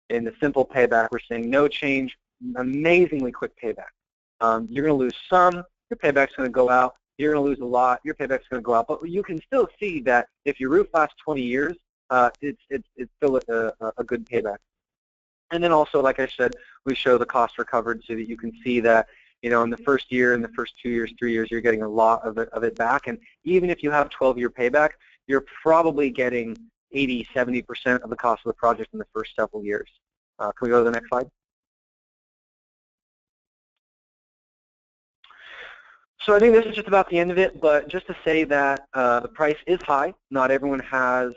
In the simple payback, we're saying no change, amazingly quick payback. You're going to lose some, your payback's going to go out. You're going to lose a lot, your payback's going to go out. But you can still see that if your roof lasts 20 years, it's still a good payback. And then also, like I said, we show the cost recovered so that you can see that, in the first year, in the first 2 years, 3 years, you're getting a lot of it back. And even if you have 12-year payback, you're probably getting 80, 70% of the cost of the project in the first several years. Can we go to the next slide? So I think this is just about the end of it, but just to say that the price is high. Not everyone has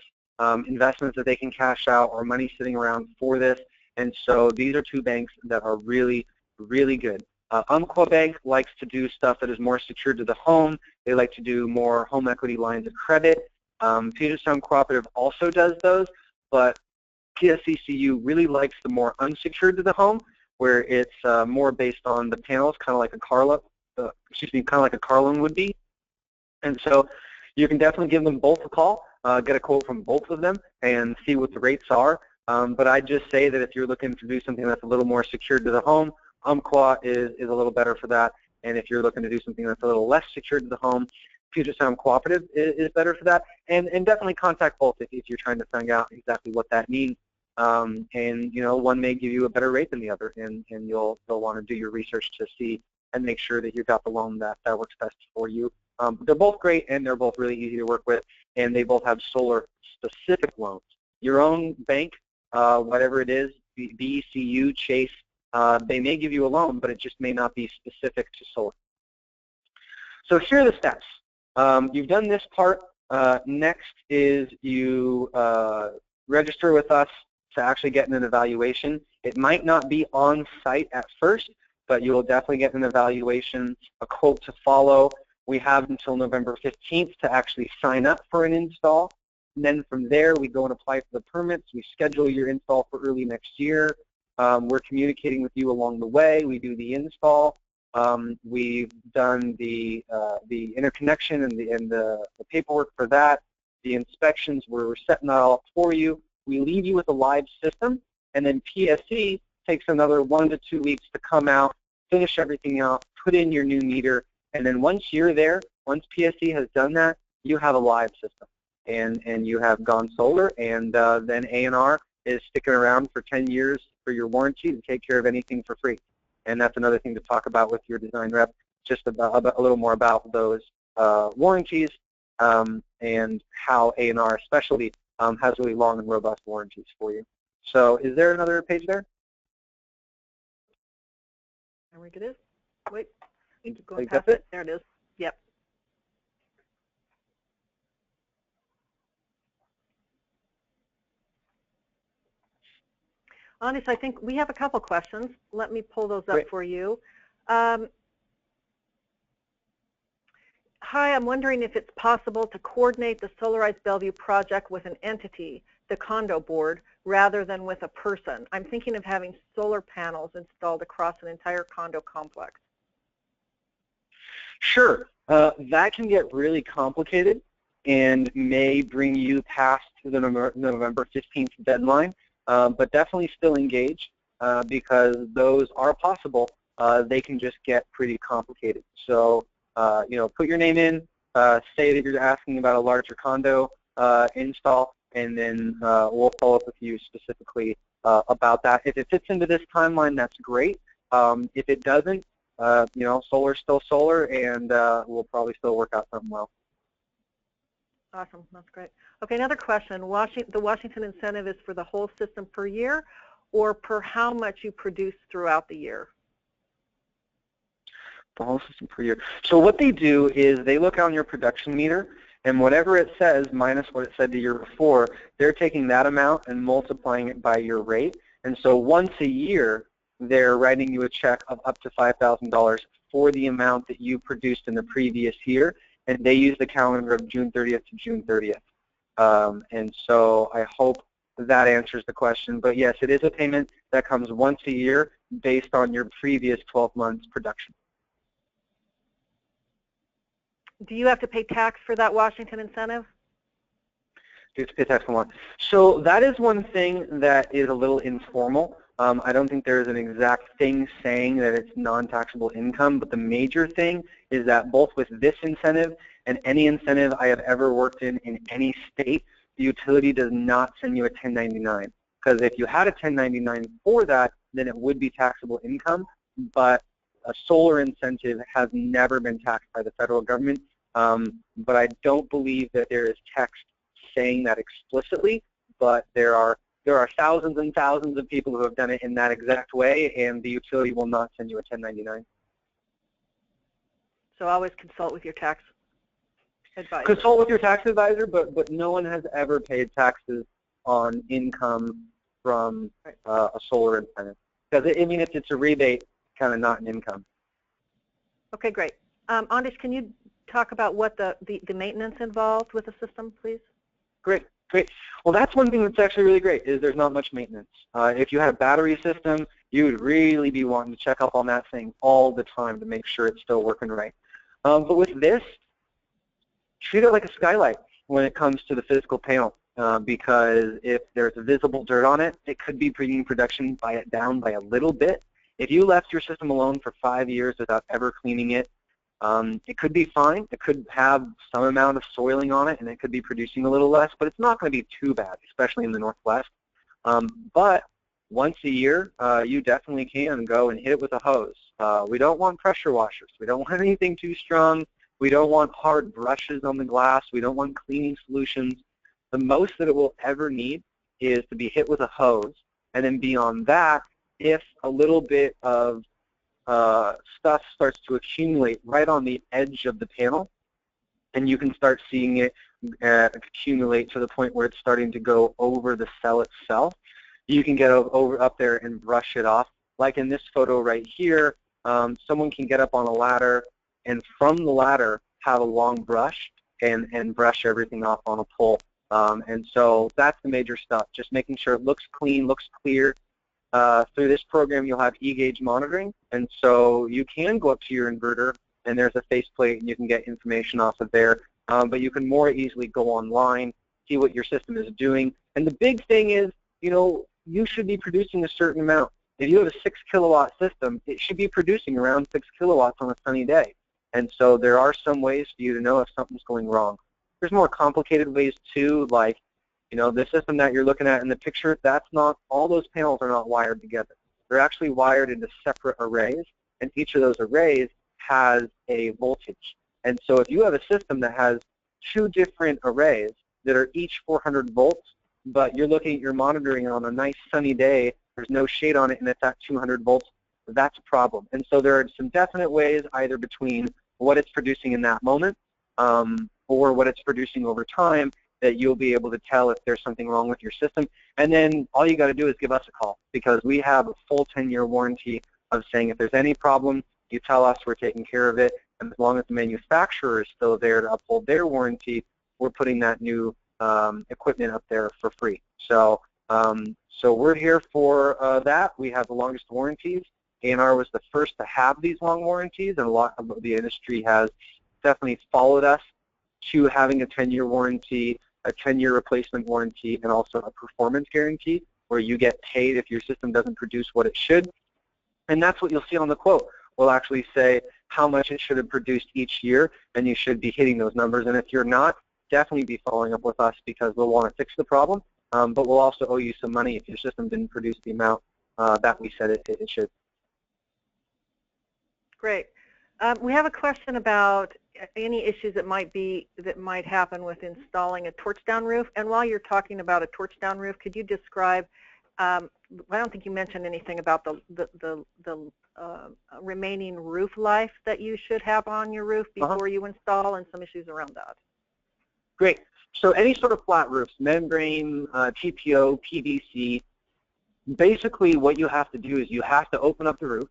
investments that they can cash out or money sitting around for this, and so these are two banks that are really, really good. Umpqua Bank likes to do stuff that is more secured to the home. They like to do more home equity lines of credit. Puget Sound Cooperative also does those, but PSECU really likes the more unsecured to the home, where it's more based on the panels, kind of like a car loan would be. And so you can definitely give them both a call, get a quote from both of them, and see what the rates are. But I'd just say that if you're looking to do something that's a little more secured to the home, Umpqua is a little better for that. And if you're looking to do something that's a little less secured to the home, Puget Sound Cooperative is better for that. And definitely contact both if you're trying to find out exactly what that means. And one may give you a better rate than the other, and you'll want to do your research to see and make sure that you've got the loan that works best for you. They're both great, and they're both really easy to work with, and they both have solar-specific loans. Your own bank, whatever it is, BECU, Chase, they may give you a loan, but it just may not be specific to solar. So here are the steps. You've done this part. Next is you register with us to actually get an evaluation. It might not be on site at first, but you will definitely get an evaluation, a quote to follow. We have until November 15th to actually sign up for an install. And then from there, we go and apply for the permits. We schedule your install for early next year. We're communicating with you along the way. We do the install. We've done the interconnection and the paperwork for that. The inspections, we're setting that all up for you. We leave you with a live system, and then PSE takes another 1 to 2 weeks to come out, finish everything out, put in your new meter, and then once you're there, once PSE has done that, you have a live system. and you have gone solar, and then A&R is sticking around for 10 years for your warranty to take care of anything for free. And that's another thing to talk about with your design rep, just about a little more about those warranties and how A&R especially has really long and robust warranties for you. So is there another page there? I think it is. Wait, keep going Like past that's it. There it is. Yep. Honest, I think we have a couple questions. Let me pull those up Great. for you. Hi, I'm wondering if it's possible to coordinate the Solarize Bellevue project with an entity, the condo board, rather than with a person. I'm thinking of having solar panels installed across an entire condo complex. Sure. That can get really complicated and may bring you past the November 15th deadline, but definitely still engage because those are possible. They can just get pretty complicated. So, put your name in, say that you're asking about a larger condo install, and then we'll follow up with you specifically about that. If it fits into this timeline, that's great. If it doesn't, solar's still solar, and we'll probably still work out something well. Awesome. That's great. Okay, another question. The Washington incentive is for the whole system per year or per how much you produce throughout the year? The whole system per year. So what they do is they look on your production meter, and whatever it says minus what it said the year before, they're taking that amount and multiplying it by your rate. And so once a year, they're writing you a check of up to $5,000 for the amount that you produced in the previous year, and they use the calendar of June 30th to June 30th. And so I hope that answers the question. But yes, it is a payment that comes once a year based on your previous 12 months production. Do you have to pay tax for that Washington incentive? It's excellent. So that is one thing that is a little informal. I don't think there's an exact thing saying that it's non-taxable income, but the major thing is that both with this incentive and any incentive I have ever worked in any state, the utility does not send you a 1099. Because if you had a 1099 for that, then it would be taxable income, but a solar incentive has never been taxed by the federal government, but I don't believe that there is text saying that explicitly, but there are thousands and thousands of people who have done it in that exact way, and the utility will not send you a 1099. So always consult with your tax advisor. Consult with your tax advisor, but no one has ever paid taxes on income from a solar incentive. Because if it's a rebate, kind of not an income. Okay, great. Anders, can you talk about what the maintenance involved with the system, please? Great. Well, that's one thing that's actually really great is there's not much maintenance. If you had a battery system, you would really be wanting to check up on that thing all the time to make sure it's still working right. But with this, treat it like a skylight when it comes to the physical panel because if there's visible dirt on it, it could be bringing production down by a little bit. If you left your system alone for 5 years without ever cleaning it, it could be fine. It could have some amount of soiling on it, and it could be producing a little less, but it's not going to be too bad, especially in the Northwest. But once a year, you definitely can go and hit it with a hose. We don't want pressure washers. We don't want anything too strong. We don't want hard brushes on the glass. We don't want cleaning solutions. The most that it will ever need is to be hit with a hose, and then beyond that, if a little bit of stuff starts to accumulate right on the edge of the panel, and you can start seeing it accumulate to the point where it's starting to go over the cell itself, you can get up there and brush it off. Like in this photo right here, someone can get up on a ladder and from the ladder have a long brush and brush everything off on a pole. And so that's the major stuff, just making sure it looks clean, looks clear. Through this program, you'll have e-gauge monitoring, and so you can go up to your inverter, and there's a faceplate, and you can get information off of there. But you can more easily go online, see what your system is doing. And the big thing is, you should be producing a certain amount. If you have a 6 kilowatt system, it should be producing around 6 kilowatts on a sunny day. And so there are some ways for you to know if something's going wrong. There's more complicated ways too, like, you know, the system that you're looking at in the picture, that's not, all those panels are not wired together. They're actually wired into separate arrays, and each of those arrays has a voltage. And so if you have a system that has two different arrays that are each 400 volts, but you're looking at your monitoring on a nice sunny day, there's no shade on it, and it's at 200 volts, that's a problem. And so there are some definite ways, either between what it's producing in that moment or what it's producing over time, that you'll be able to tell if there's something wrong with your system. And then all you got to do is give us a call, because we have a full 10-year warranty of saying if there's any problem, you tell us, we're taking care of it. And as long as the manufacturer is still there to uphold their warranty, we're putting that new equipment up there for free. So so we're here for that. We have the longest warranties. A&R was the first to have these long warranties, and a lot of the industry has definitely followed us to having a 10-year warranty, a 10-year replacement warranty, and also a performance guarantee where you get paid if your system doesn't produce what it should. And that's what you'll see on the quote. We'll actually say how much it should have produced each year, and you should be hitting those numbers. And if you're not, definitely be following up with us, because we'll want to fix the problem, but we'll also owe you some money if your system didn't produce the amount that we said it should. Great. We have a question about any issues that might happen with installing a torch-down roof. And while you're talking about a torch-down roof, could you describe? I don't think you mentioned anything about the remaining roof life that you should have on your roof before you install, and some issues around that. Great. So any sort of flat roofs, membrane, TPO, PVC, basically what you have to do is you have to open up the roof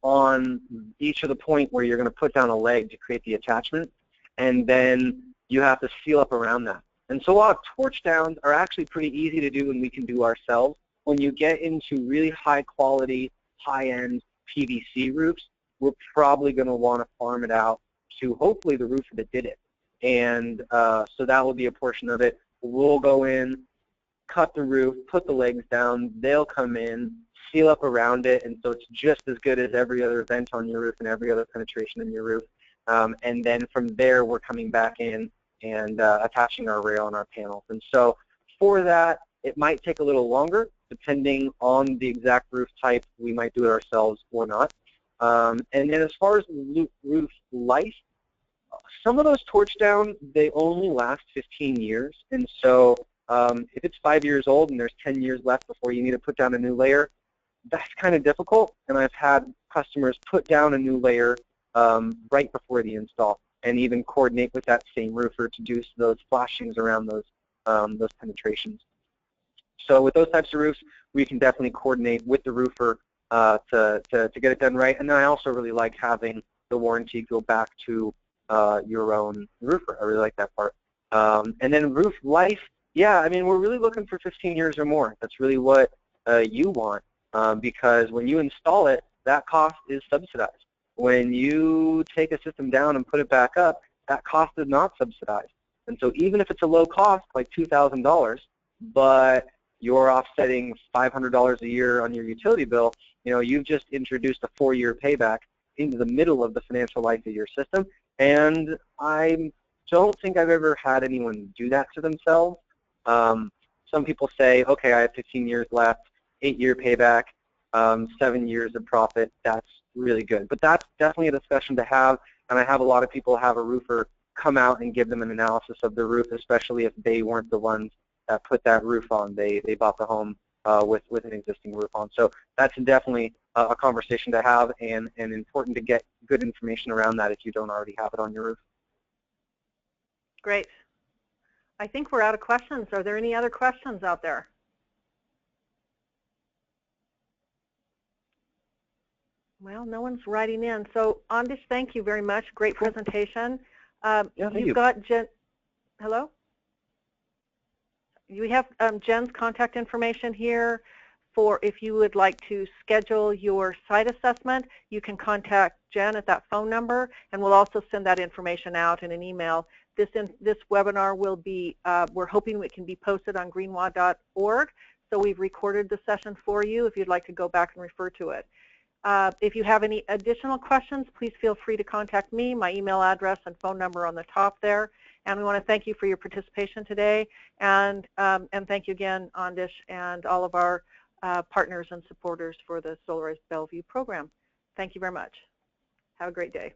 on each of the point where you're going to put down a leg to create the attachment, and then you have to seal up around that. And so a lot of torch downs are actually pretty easy to do, and we can do ourselves. When you get into really high quality, high-end PVC roofs, we're probably going to want to farm it out to hopefully the roofer that did it. And so that will be a portion of it. We'll go in, cut the roof, put the legs down, they'll come in, seal up around it, and so it's just as good as every other vent on your roof and every other penetration in your roof. And then from there, we're coming back in and attaching our rail and our panels. And so for that, it might take a little longer, depending on the exact roof type. We might do it ourselves or not. And then as far as roof life, some of those torch down, they only last 15 years. And so if it's 5 years old and there's 10 years left before you need to put down a new layer, that's kind of difficult. And I've had customers put down a new layer right before the install, and even coordinate with that same roofer to do those flashings around those penetrations. So with those types of roofs, we can definitely coordinate with the roofer to get it done right. And then I also really like having the warranty go back to your own roofer. I really like that part. And then roof life, yeah, I mean, we're really looking for 15 years or more. That's really what you want, because when you install it, that cost is subsidized. When you take a system down and put it back up, that cost is not subsidized. And so even if it's a low cost, like $2,000, but you're offsetting $500 a year on your utility bill, you know, you've just introduced a 4-year payback into the middle of the financial life of your system. And I don't think I've ever had anyone do that to themselves. Some people say, okay, I have 15 years left, 8-year payback, 7 years of profit. That's really good. But that's definitely a discussion to have, and I have a lot of people have a roofer come out and give them an analysis of the roof, especially if they weren't the ones that put that roof on. They bought the home with an existing roof on. So that's definitely a conversation to have, and important to get good information around that if you don't already have it on your roof. Great. I think we're out of questions. Are there any other questions out there? Well, no one's writing in. So, Andish, thank you very much. Great presentation. You've got Jen. Hello? We have Jen's contact information here for if you would like to schedule your site assessment. You can contact Jen at that phone number, and we'll also send that information out in an email. This webinar will be, we're hoping it can be posted on greenwa.org. So we've recorded the session for you if you'd like to go back and refer to it. If you have any additional questions, please feel free to contact me. My email address and phone number on the top there. And we want to thank you for your participation today, and thank you again, Andish, and all of our partners and supporters for the Solarize Bellevue program. Thank you very much. Have a great day.